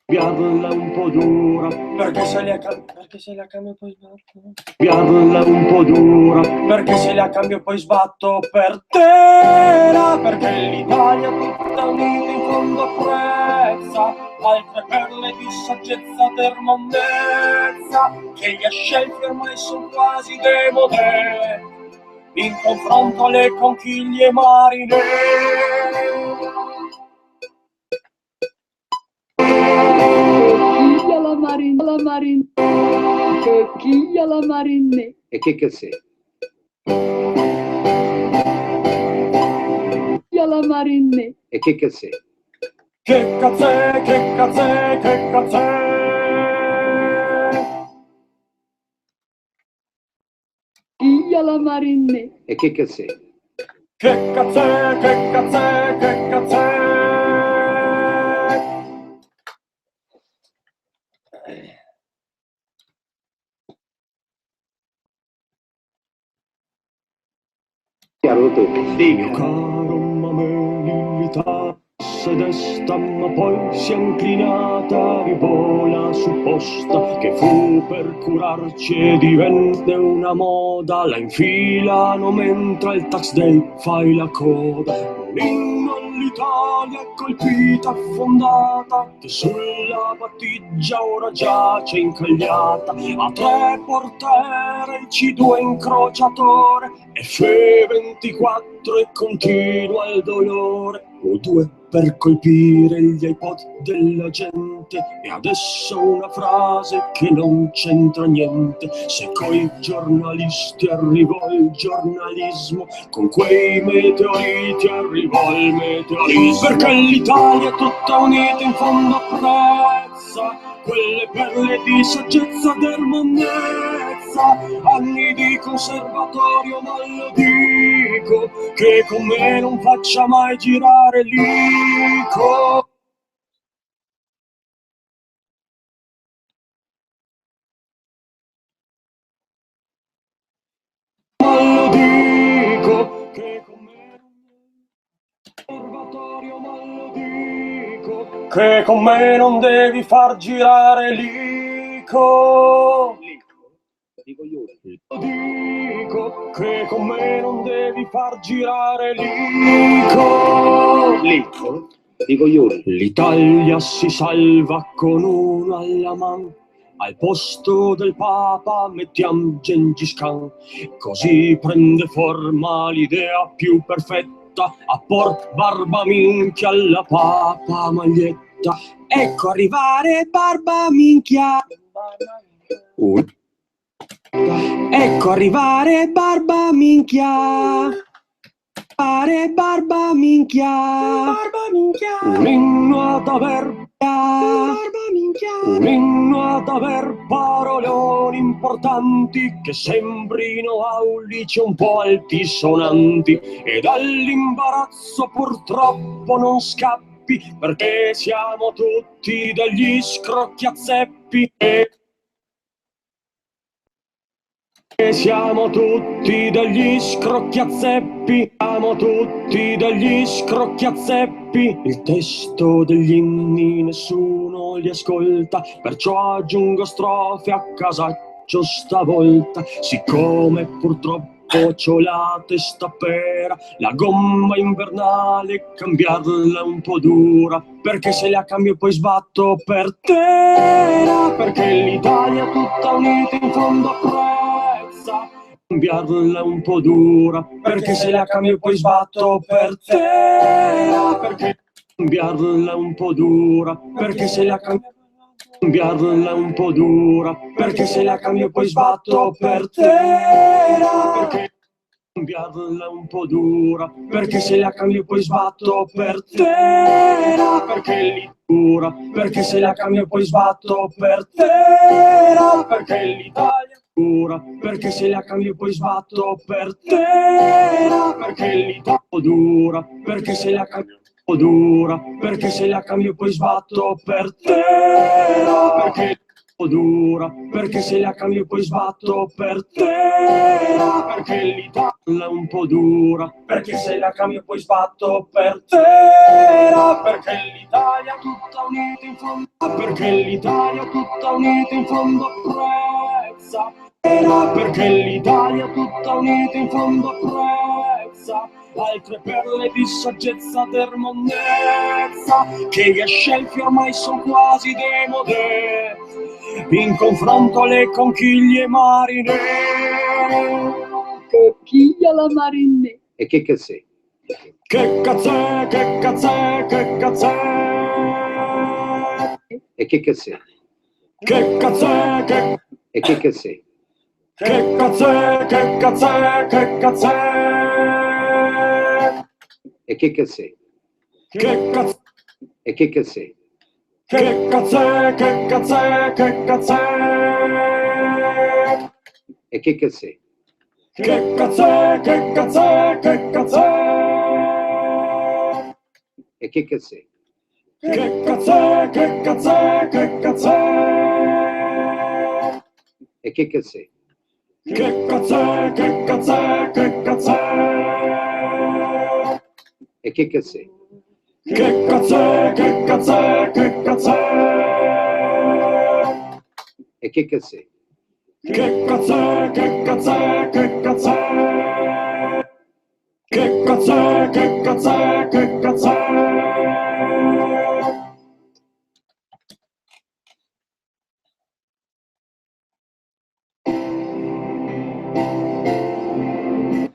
Speaker 10: Cambiarla un po' dura. Perché se la cambio poi sbatto. Cambiarla un po' dura. Perché se la cambio poi sbatto per terra. Perché l'Italia tutta unita in fondo apprezza altre perle di saggezza ed monnezza, che gli scelti ormai sono quasi demodè in confronto alle conchiglie marine.
Speaker 13: Conchiglia la marina, conchiglia la marina.
Speaker 12: E che cazzè?
Speaker 13: Conchiglia la marina.
Speaker 12: E che cazzè?
Speaker 10: Che cazzè, che cazzè, che cazzè.
Speaker 13: Conchiglia la marina.
Speaker 12: E che cazzè?
Speaker 10: Che cazzè, che cazzè, che cazzè.
Speaker 12: Chiaro tu.
Speaker 10: Mio caro Mameli, se desta, ma poi si è inclinata, rivola supposta che fu per curarci e divenne una moda, la infilano mentre il tax day fai la coda. Un inno all'Italia colpita, affondata, che sulla battigia ora giace incagliata, a 3 portaerei, C2 incrociatore, F24 e continua il dolore. O2 per colpire gli iPod della gente, e adesso una frase che non c'entra niente. Se coi giornalisti arrivò il giornalismo, con quei meteoriti arrivò il meteorismo. Perché l'Italia tutta unita in fondo apprezza quelle perle di saggezza ed monnezza, anni di conservatorio, ma lo dico, che con me non faccia mai girare l'ICO. che con me non devi far girare l'ico.
Speaker 12: Dico io.
Speaker 10: Dico che con me non devi far girare l'ico.
Speaker 12: Dico io.
Speaker 10: L'Italia si salva con uno alla mano. Al posto del Papa mettiamo Gengis Khan, così prende forma l'idea più perfetta, a por barba minchia alla papa maglietta. Ecco arrivare barba minchia. Ecco arrivare barba minchia. Fare barba minchia. Un inno ad aver. Un inno ad aver paroloni importanti che sembrino aulici un po' altisonanti, e dall'imbarazzo purtroppo non scappi, perché siamo tutti degli scrocchiazzeppi. Siamo tutti degli scrocchiazzeppi, siamo tutti degli scrocchiazzeppi. Il testo degli inni nessuno li ascolta, perciò aggiungo strofe a casaccio stavolta. Siccome purtroppo c'ho la testa pera, la gomma invernale cambiarla è un po' dura, perché se la cambio poi sbatto per terra, perché l'Italia tutta unita in fondo apprezza. Cambiarla è un po' dura, perché se la cambio poi sbatto per terra, perché cambiarla è un po' dura, perché se la cambio cambiarla è un po' dura, perché se la cambio poi sbatto per terra, perché cambiarla è un po' dura, perché se la cambio poi sbatto per terra, perché l'Italia dura, perché se la cambio poi sbatto per terra, perché l'Italia dura, perché se la cambio poi sbatto per terra, perché l'Italia dura, perché se la cambio dura, perché se la cambio poi sbatto per terra, perché dura, perché se la cambio poi sbatto per terra, perché l'Italia è un po' dura, perché se la cambio poi sbatto per terra, perché l'Italia tutta unita in fondo, perché l'Italia tutta unita in fondo apprezza, perché l'Italia tutta unita in fondo apprezza. Altre perle di saggezza per monnezza, che gli scelfi ormai sono quasi demodè, in confronto alle conchiglie marine.
Speaker 13: Conchiglia la marine.
Speaker 12: E che cazzè?
Speaker 10: Che cazzè, che cazzè, che cazzè.
Speaker 12: E che cazzè?
Speaker 10: Che cazzè, che...
Speaker 12: E che cazzè?
Speaker 10: Che cazzè, che cazzè, che cazzè.
Speaker 12: E che cazzè?
Speaker 10: Che cazzè.
Speaker 12: E che cazzè?
Speaker 10: Che cazzè, che cazzè, che cazzè.
Speaker 12: E che cazzè?
Speaker 10: Che cazzè, che cazzè, che cazzè.
Speaker 12: E che cazzè?
Speaker 10: Che cazzè, che cazzè, che cazzè.
Speaker 12: E che cazzè?
Speaker 10: Che cazzè, che cazzè, che cazzè.
Speaker 12: E che cazzè?
Speaker 10: Che cazzè, che cazzè, che cazzè.
Speaker 12: E che cazzè?
Speaker 10: Che cazzè, che cazzè, che cazzè. Che cazzè, che cazzè, che cazzè.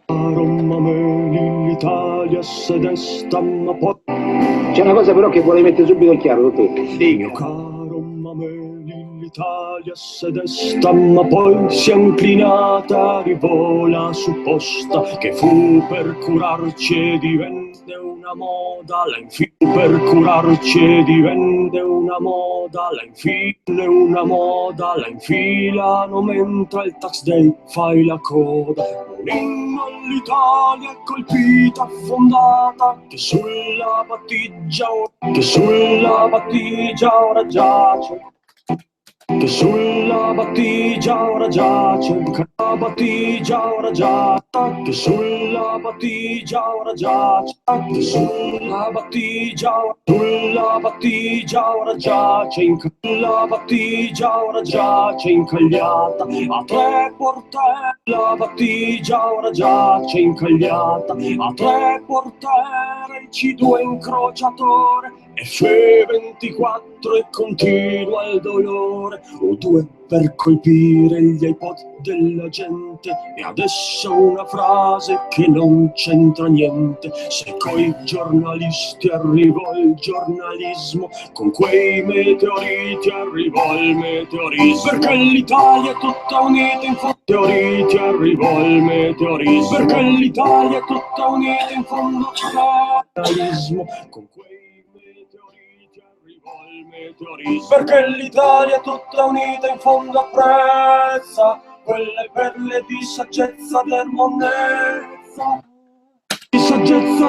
Speaker 10: Roma me l'Italia se desta ma poi.
Speaker 12: C'è una cosa però che vorrei mettere subito in chiaro, dottore.
Speaker 10: Dica. Caro Mameli, l'Italia se desta, ma poi si è inclinata, rivola supposta, che fu per curarci e divenne una moda, la infine per curarci e divenne una moda, la infine una moda, la infilano mentre il tax day fai la coda. Un inno all'Italia colpita, affondata, che sulla battigia ora giace, che sulla battigia ora giace, che la battigia ora giace. che sulla battigia ora giace, che sulla battigia ora giace, la battigia ora giace incagliata a tre portelle, la battigia ora giace incagliata a tre portere, il C2 incrociatore F24 e continua il dolore, O2 per colpire gli iPod della gente, e adesso una frase che non c'entra niente. Se coi giornalisti arrivò il giornalismo, con quei meteoriti arrivò il meteorismo, perché l'Italia è tutta unita in fondo meteoriti arrivò il meteorismo, perché l'Italia è tutta unita in fondo al giornalismo, con quei meteorismo, perché l'Italia tutta unita in fondo apprezza quelle perle di saggezza d'ermonnezza, di saggezza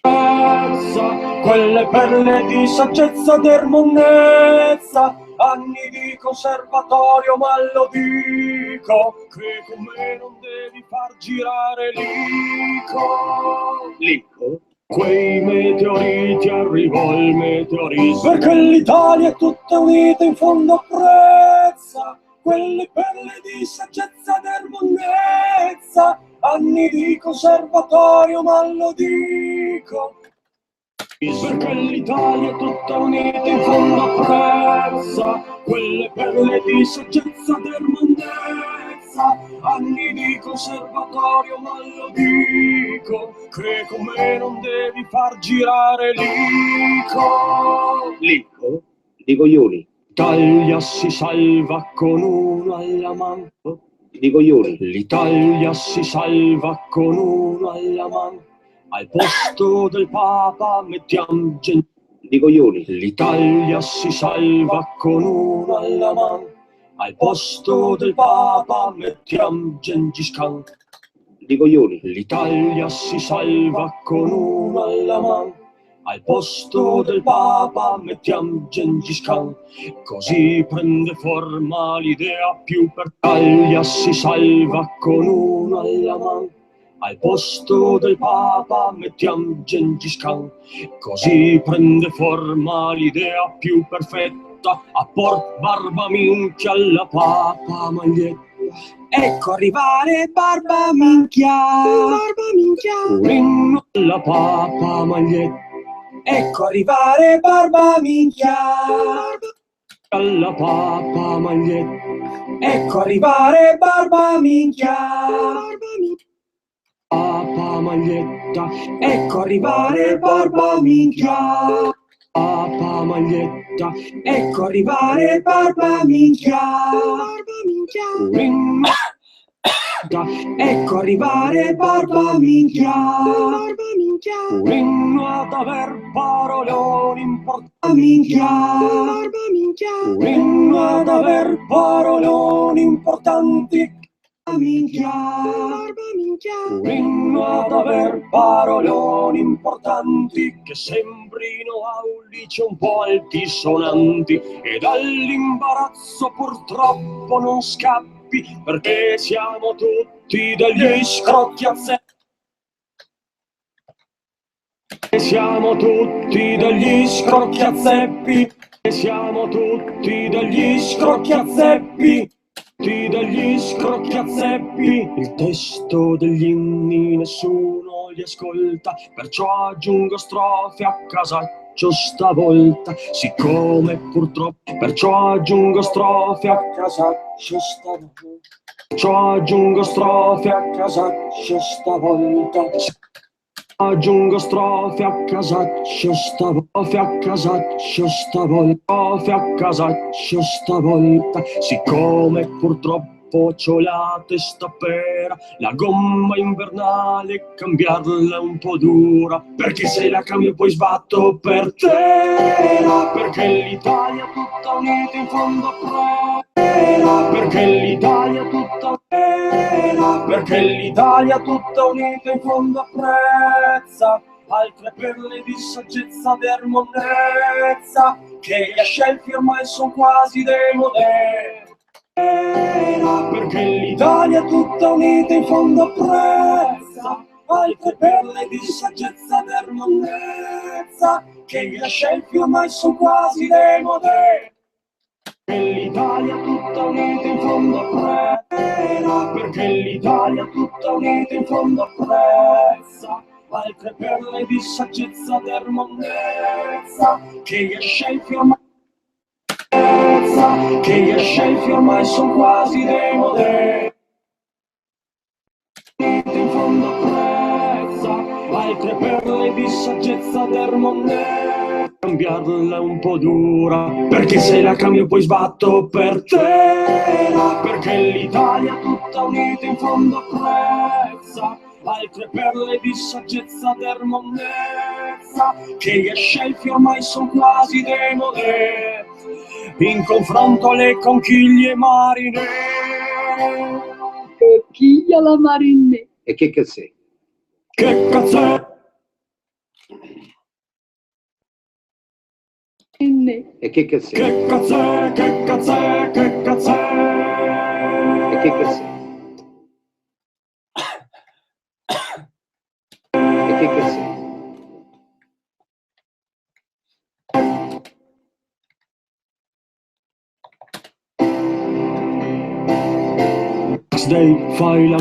Speaker 10: d'ermonnezza, quelle perle di saggezza d'ermonnezza, anni di conservatorio, ma lo dico che con me non devi far girare l'ICO. Quei meteoriti arrivò il meteorismo, perché l'Italia è tutta unita in fondo apprezza quelle perle di saggezza d'ermonnezza, anni di conservatorio, ma lo dico perché l'Italia è tutta unita in fondo apprezza quelle perle di saggezza d'ermonnezza, anni di conservatorio, ma lo dico che con me non devi far girare l'ICO.
Speaker 12: Di coglioni.
Speaker 10: L'Italia si salva con uno alla mano.
Speaker 12: Di coglioni.
Speaker 10: L'Italia si salva con uno alla mano. Al posto del Papa mettiamo gente.
Speaker 12: Di coglioni.
Speaker 10: L'Italia si salva con uno alla mano. Al posto del Papa mettiamo Gengis Khan.
Speaker 12: Di coglioni.
Speaker 10: L'Italia si salva con uno alla mano. Al posto del Papa mettiamo Gengis Khan. Così prende forma l'idea più per l'Italia si salva con uno alla mano. Al posto del Papa mettiamo Gengis Khan. Così prende forma l'idea più perfetta, a por barba minchia alla Papa maglietta. Ecco arrivare barba minchia, l'inno alla Papa maglietta. Ecco arrivare barba minchia, alla Papa maglietta. Ecco arrivare barba minchia, Papa maglietta. Ecco arrivare barba minchia, Papa maglietta. Ecco arrivare barba minchia, ecco arrivare barba minchia, un inno ad aver paroloni importanti, un inno ad aver paroloni importanti, un inno ad aver paroloni importanti che sembrino aulici un po' altisonanti, e dall'imbarazzo purtroppo non scappi, perché siamo tutti degli scrocchiazzetti. Siamo tutti degli scrocchiazzeppi, siamo tutti degli scrocchiazzeppi, tutti degli scrocchiazzeppi. Il testo degli inni nessuno li ascolta, perciò aggiungo strofe a casaccio stavolta, siccome purtroppo, perciò aggiungo strofe a casaccio stavolta, perciò aggiungo strofe a casaccio stavolta. Aggiungo strofe a casaccio stavolta, strofe a casaccio stavolta, siccome purtroppo c'ho la testa pera, la gomma invernale cambiarla è un po' dura, perché se la cambio poi sbatto per terra, perché l'Italia tutta unita in fondo a terra, perché l'Italia tutta perché l'Italia tutta unita in fondo apprezza altre perle di saggezza d'ermonnezza, che gli scelti ormai sono quasi dei moderni. perché l'Italia tutta unita in fondo apprezza altre perle di saggezza ed ermonnezza che gli scelti ormai sono quasi demode. Perché l'Italia tutta unita in fondo apprezza, perché l'Italia tutta unita in fondo apprezza altre perle di saggezza ed ermonnezza che gli scelti ormai sono quasi demode. In fondo apprezza altre perle di saggezza ed ermonnezza. Cambiarla è un po' dura, perché se la cambio poi sbatto per terra. Perché l'Italia tutta unita in fondo apprezza altre perle di saggezza ed ermonnezza che gli scelti ormai sono quasi demode. In confronto alle conchiglie marine.
Speaker 13: Conchiglia la marinè.
Speaker 12: E che cazzè?
Speaker 10: Che cazzè?
Speaker 12: E che cazzè?
Speaker 10: Che cazzè? Che cazzè? Che cazzè?
Speaker 12: E che cazzè? E che cazzè?
Speaker 10: Day, fai la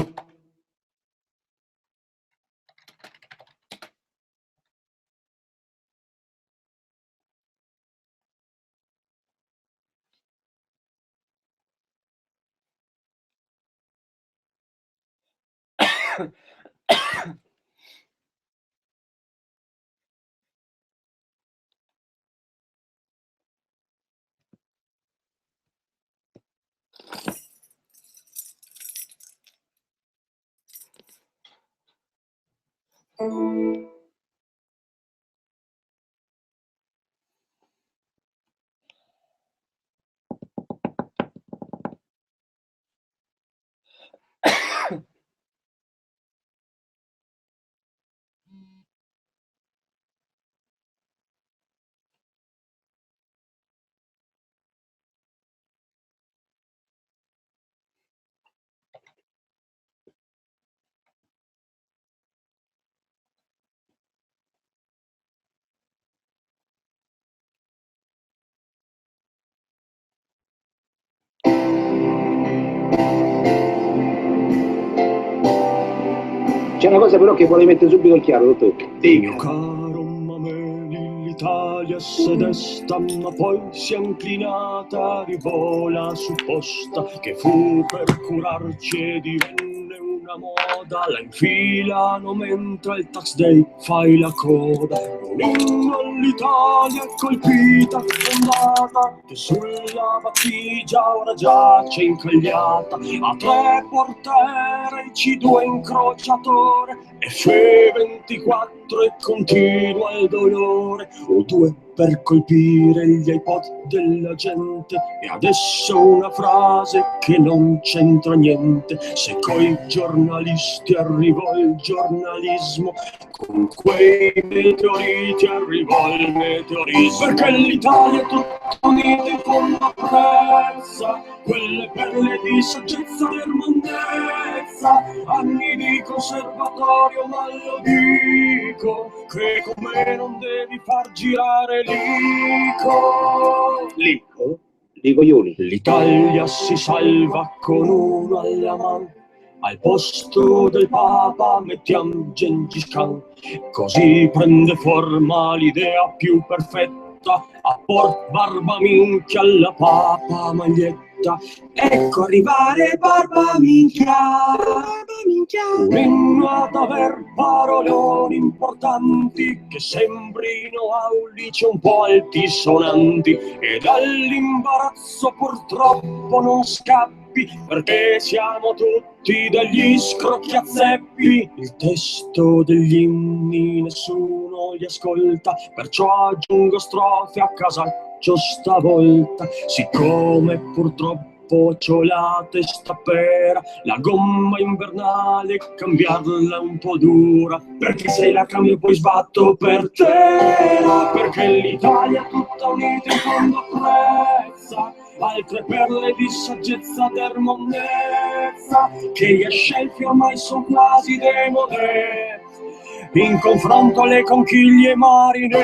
Speaker 12: C'è una cosa però che vuole mettere subito in chiaro, dottore.
Speaker 10: Mio caro Mameli, l'Italia si desta, ma poi si è inclinata, rivola supposta, che fu per curarci e divenne una moda, la infilano mentre il tax day fai la coda. Un inno all'Italia colpita, fondata, che sulla battigia ora giace incagliata, a tre portere, C2 incrociatore, F24 e continua il dolore, O2 per colpire gli iPod della gente, e adesso una frase che non c'entra niente. Se coi giornalisti arrivò il giornalismo, con quei meteoriti arrivò il meteorismo. Perché l'Italia è tutta unita in fondo apprezza quelle perle di saggezza e ermonnezza, anni di conservatorio, ma lo dico, che come non devi far girare l'ICO.
Speaker 12: Lico? Lico Iuli.
Speaker 10: L'Italia si salva con uno alla mano, al posto del Papa mettiamo Gengis Khan, così prende forma l'idea più perfetta, a por barba minchia alla papa maglietta. Ecco arrivare barba minchia, un inno ad aver paroloni importanti che sembrino aulici un po' altisonanti, e dall'imbarazzo purtroppo non scappi, perché siamo tutti degli scrocchiazzeppi. Il testo degli inni nessuno li ascolta, perciò aggiungo strofe a casaccio stavolta. Siccome purtroppo c'ho la testa pera, la gomma invernale cambiarla è un po' dura, perché se la cambio poi sbatto per terra. Perché l'Italia tutta unita in fondo apprezza altre perle di saggezza per monnezza, che gli scelti ormai sono quasi demodè, in confronto alle conchiglie marine.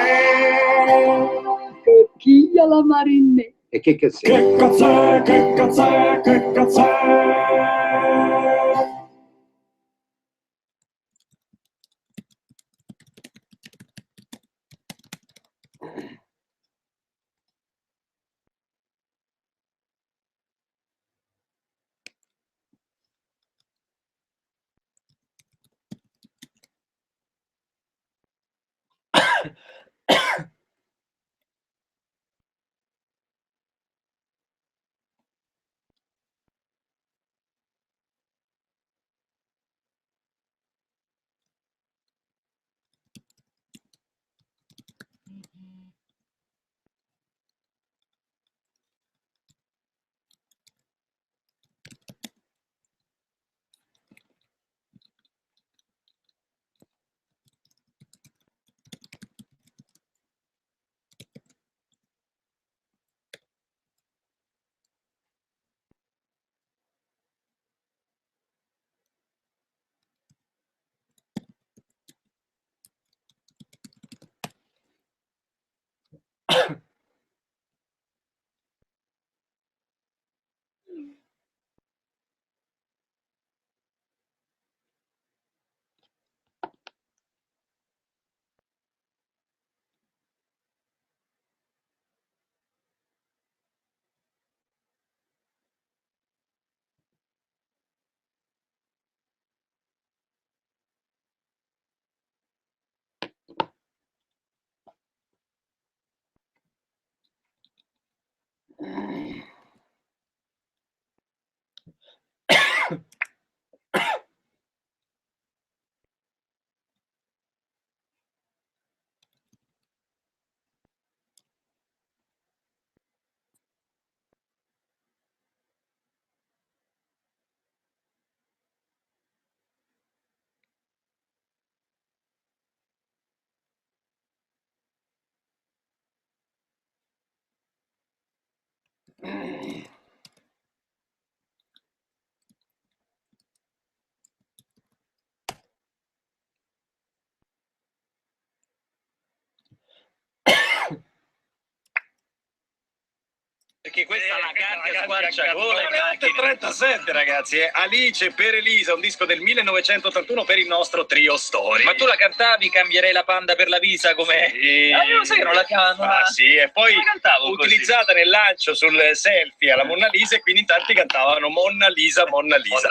Speaker 13: Conchiglia la marinè.
Speaker 12: E che cazzè?
Speaker 10: Che cazzè, che cazzè, che cazzè.
Speaker 5: Perché questa è la carica squarciagola in macchina. 37 ragazzi, Alice per Elisa, un disco del 1981 per il nostro trio Story.
Speaker 6: Ma tu la cantavi Cambierei la panda per la visa come... io sai che non la canto.
Speaker 5: Ah sì, e poi utilizzata nel lancio sul selfie alla Monna Lisa e quindi in tanti cantavano Monna Lisa, Monna Lisa.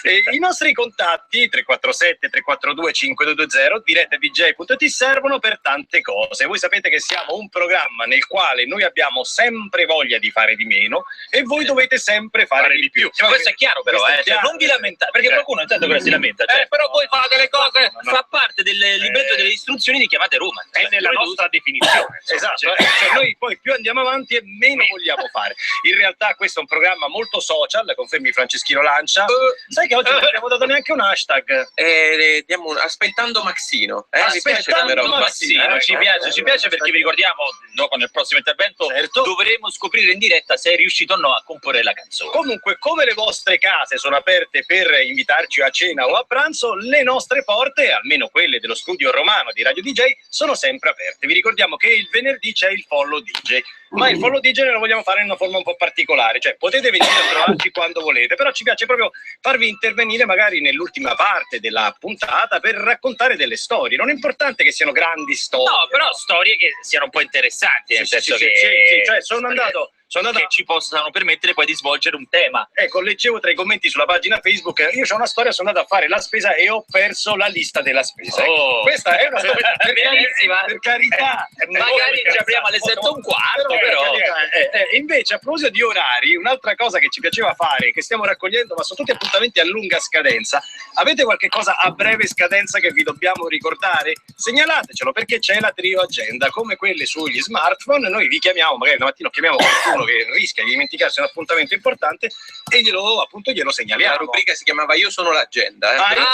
Speaker 5: E i nostri contatti 347 342 5220 direttedj.it servono per tante cose. Voi sapete che siamo un programma nel quale noi abbiamo sempre voglia di fare di meno e voi dovete sempre fare di più.
Speaker 6: Questo è chiaro però, cioè, non vi lamentate, perché qualcuno intanto che si lamenta, però voi fate le cose, fa parte del libretto delle istruzioni di Chiamate Roma.
Speaker 5: È nella nostra definizione. Esatto, cioè noi poi più andiamo avanti e meno vogliamo fare. In realtà questo è un programma molto social, confermi Franceschino Lancia. Sai che oggi non abbiamo dato neanche un hashtag.
Speaker 14: Aspettando Maxino.
Speaker 6: Mi piace come roba. Maxino, ci piace perché vi ricordiamo, dopo nel prossimo intervento, dovremo scoprire in diretta se è riuscito o no a comporre la canzone.
Speaker 5: Comunque, come le vostre case sono aperte per invitarci a cena o a pranzo, le nostre porte, almeno quelle dello studio romano di Radio DJ, sono sempre aperte. Vi ricordiamo che il venerdì c'è il Follow DJ, ma il Follow DJ lo vogliamo fare in una forma un po' particolare, cioè potete venire a trovarci quando volete, però ci piace proprio farvi intervenire magari nell'ultima parte della puntata per raccontare delle storie. Non è importante che siano grandi storie.
Speaker 6: No, però storie che siano un po' interessanti, nel senso che
Speaker 5: cioè sono andato
Speaker 6: che ci possano permettere poi di svolgere un tema.
Speaker 5: Ecco, leggevo tra i commenti sulla pagina Facebook, io c'ho una storia, sono andato a fare la spesa e ho perso la lista della spesa. Questa è una storia
Speaker 6: bellissima,
Speaker 5: per carità.
Speaker 6: Magari ci apriamo alle 7:15, però.
Speaker 5: Invece, a proposito di orari, un'altra cosa che ci piaceva fare, che stiamo raccogliendo, ma sono tutti appuntamenti a lunga scadenza. Avete qualche cosa a breve scadenza che vi dobbiamo ricordare? Segnalatecelo, perché c'è la Trio Agenda, come quelle sugli smartphone. Noi vi chiamiamo, magari la mattina chiamiamo qualcuno uno che rischia di dimenticarsi un appuntamento importante e glielo segnaliamo.
Speaker 14: La rubrica si chiamava Io sono l'agenda.
Speaker 6: Io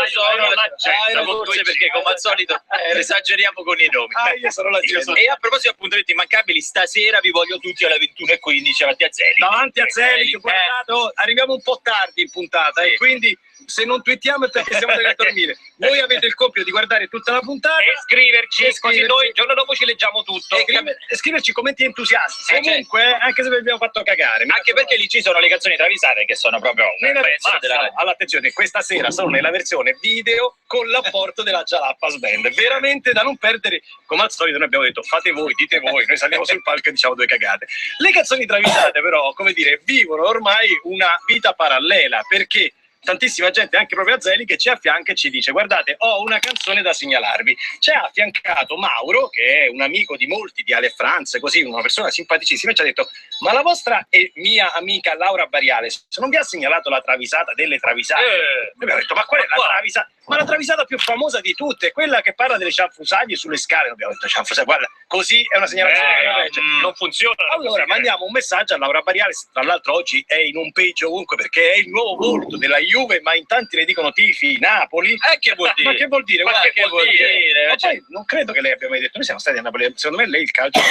Speaker 6: sono l'agenda, forse perché come al solito esageriamo con i nomi.
Speaker 5: Io sono l'agenda.
Speaker 6: E a proposito di appuntamenti immancabili, stasera vi voglio tutti alle 21:15 davanti a Zelig.
Speaker 5: Davanti a Zelig, guardate, arriviamo un po' tardi in puntata e quindi se non twittiamo è perché siamo andati a dormire. Voi avete il compito di guardare tutta la puntata
Speaker 9: e scriverci, così noi il giorno dopo ci leggiamo tutto.
Speaker 5: E scriverci commenti entusiasti. Comunque, anche se vi abbiamo fatto cagare.
Speaker 6: Anche perché lì ci sono le canzoni travisate che sono proprio un pezzo della...
Speaker 5: Allora, attenzione, questa sera sono nella versione video con l'apporto della Jalapas Band. Veramente da non perdere, come al solito noi abbiamo detto fate voi, dite voi, noi saliamo sul palco e diciamo due cagate. Le canzoni travisate però, come dire, vivono ormai una vita parallela, perché tantissima gente, anche proprio a Zeli, che ci affianca e ci dice guardate, ho una canzone da segnalarvi. Ci ha affiancato Mauro, che è un amico di molti di Ale France, così una persona simpaticissima, e ci ha detto ma la vostra e mia amica Laura Bariale se non vi ha segnalato la travisata delle travisate? Noi abbiamo detto ma qual è la travisata? Ma la travisata più famosa di tutte, quella che parla delle cianfrusaglie sulle scale. Abbiamo detto cianfrusaglie, guarda, così è una segnalazione che
Speaker 9: non funziona.
Speaker 5: Allora mandiamo un messaggio a Laura Bariale, tra l'altro oggi è in un page ovunque perché è il nuovo volto della Juve, ma in tanti le dicono tifi Napoli.
Speaker 6: Che vuol dire?
Speaker 5: Ma che vuol dire?
Speaker 6: Ma che vuol dire?
Speaker 5: Ma poi non credo che lei abbia mai detto, noi siamo stati a Napoli, secondo me lei il calcio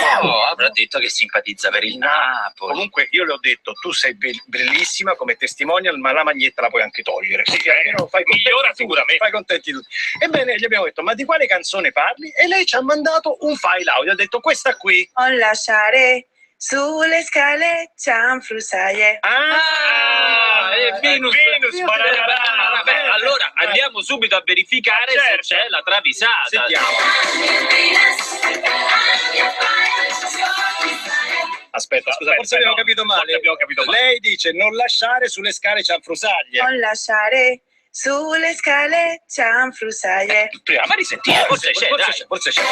Speaker 6: avrà detto che simpatizza per il Napoli.
Speaker 5: Comunque io le ho detto tu sei bellissima come testimonial, ma la maglietta la puoi anche togliere. Sì, fai
Speaker 9: migliora sicuramente.
Speaker 5: Fai contenti tutti. Ebbene gli abbiamo detto ma di quale canzone parli? E lei ci ha mandato un file audio, ha detto questa qui.
Speaker 15: Non lasciare sulle scale cianfrusaglie.
Speaker 6: È Venus. Vabbè, allora andiamo subito a verificare se c'è la travisata.
Speaker 5: Sentiamo. Aspetta, scusa, forse abbiamo capito male. Lei dice non lasciare sulle scale cianfrusaglie.
Speaker 15: Non lasciare sulle scale cianfrusaglie.
Speaker 6: Proviamo a risentire, forse c'è.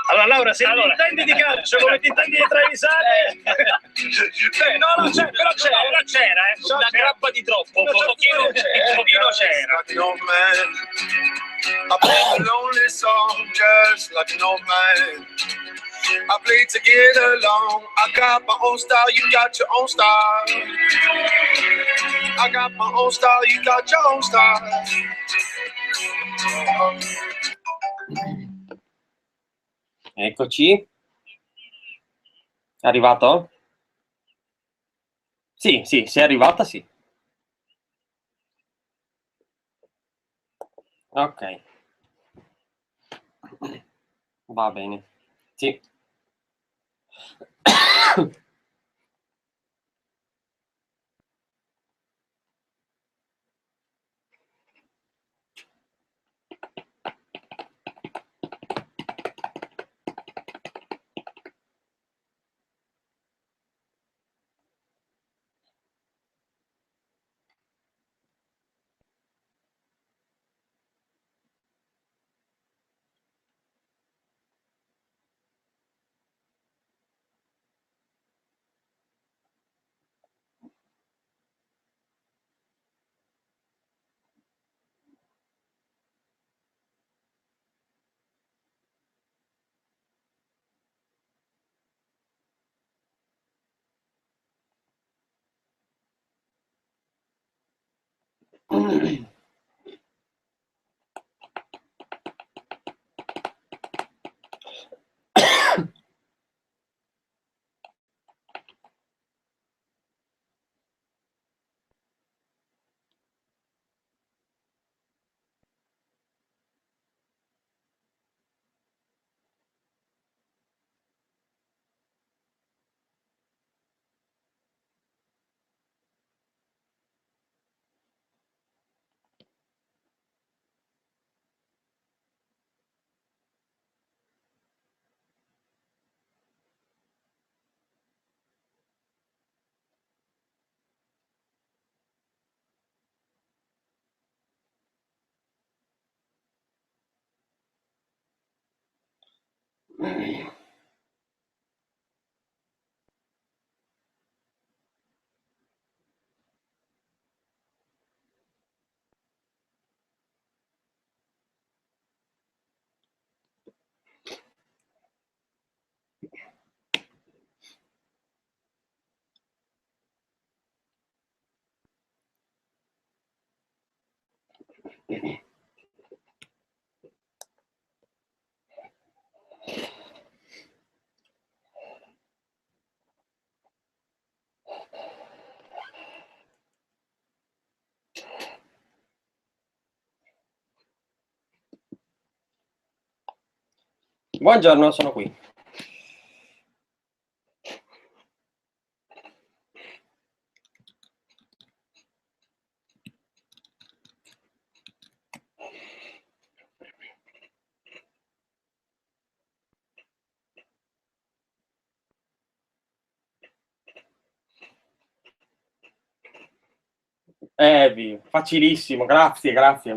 Speaker 5: Allora Laura, se ti intendi di calcio come ti intendi di travisate, no, non c'è, però c'era,
Speaker 6: una grappa di troppo, un pochino c'era.
Speaker 8: I play the lonely song just like an old man. I play to get along. I got my own style, you got your own style. I got my own style, you got your own style.
Speaker 16: Eccoci. È arrivato? Sì, sei arrivata, sì. Ok. Va bene. Sì. Buongiorno, sono qui. Facilissimo, grazie, grazie.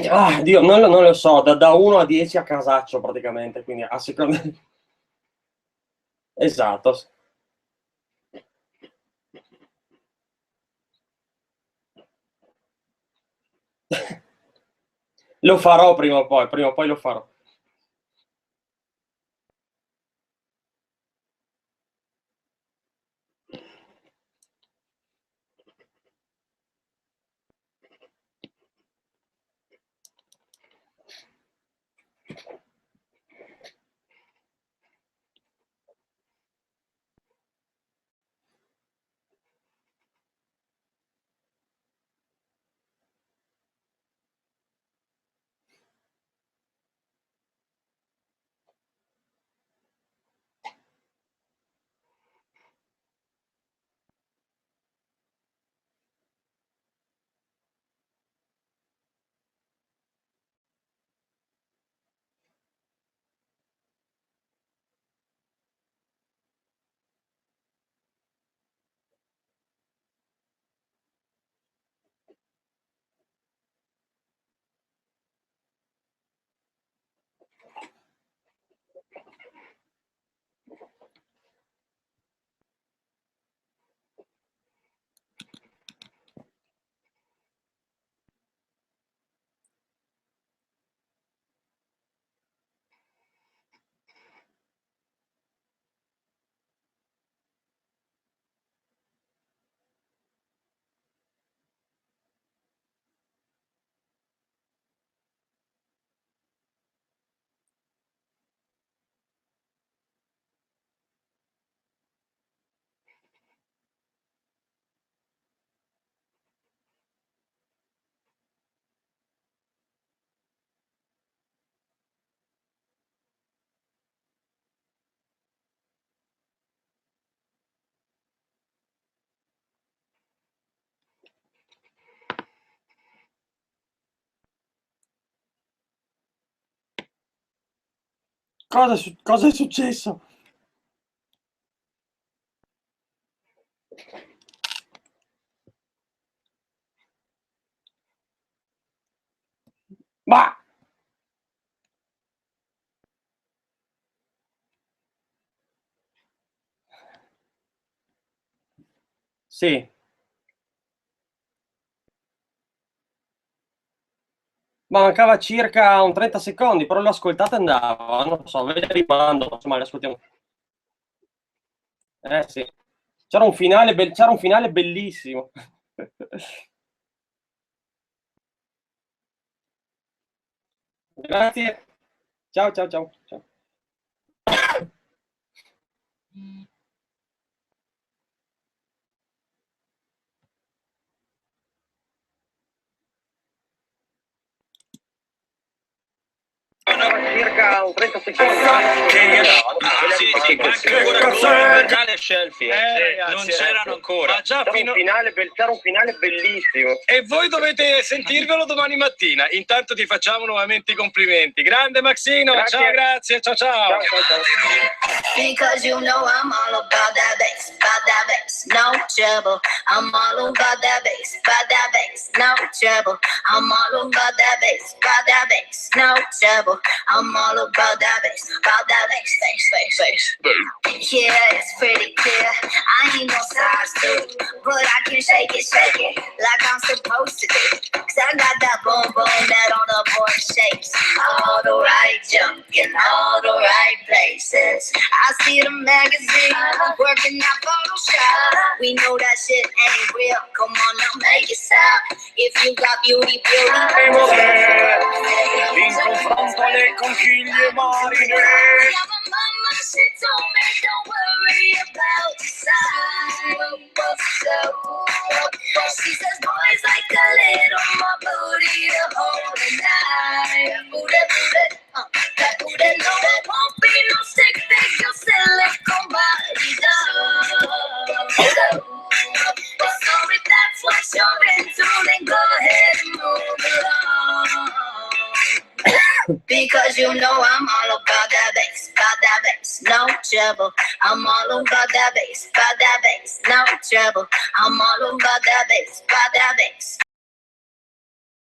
Speaker 16: Ah, Dio, non lo so, da 1 a 10 a casaccio praticamente, quindi a seconda... Esatto. Lo farò prima o poi lo farò. Cosa è successo? Ma... Sì. Ma mancava circa un 30 secondi, però l'ho ascoltata e andava, non so, ve le rimando, insomma, le ascoltiamo. Sì. C'era un finale bellissimo. Grazie. Ciao, ciao, ciao. Ciao.
Speaker 3: circa un 30 secondi.
Speaker 6: Sì, ma anche ancora Natale Shelfie. Non
Speaker 3: ragazzi,
Speaker 6: c'erano ancora.
Speaker 3: Ma già c'era un finale bellissimo.
Speaker 5: E voi dovete sentirvelo domani mattina. Intanto ti facciamo nuovamente i complimenti. Grande Maxino,
Speaker 3: Grazie.
Speaker 5: ciao, grazie, ciao ciao.
Speaker 1: Because you know I'm all about that bass, no trouble. I'm all about that bass, no trouble. I'm all about that bass, no trouble. I'm all about that bass, bass. Yeah, it's pretty clear. I ain't no size two, but I can shake it like I'm supposed to do. 'Cause I got that boom boom that all the boys shakes. All the right junk in all the right places. I see the magazine working out Photoshop. We know that shit ain't real. Come on now, make it stop. If you got beauty.
Speaker 5: In confronto alle conchiglie marine.
Speaker 1: Mama, she told me don't worry about the size. She says boys like a little more booty to hold the night. Booty. That booty, no, it won't be no stick figure silicone body doll. So if that's what you're into, then go ahead and move along. Because you know I'm all about that bass, no trouble. I'm all about that bass, no trouble. I'm all about that bass,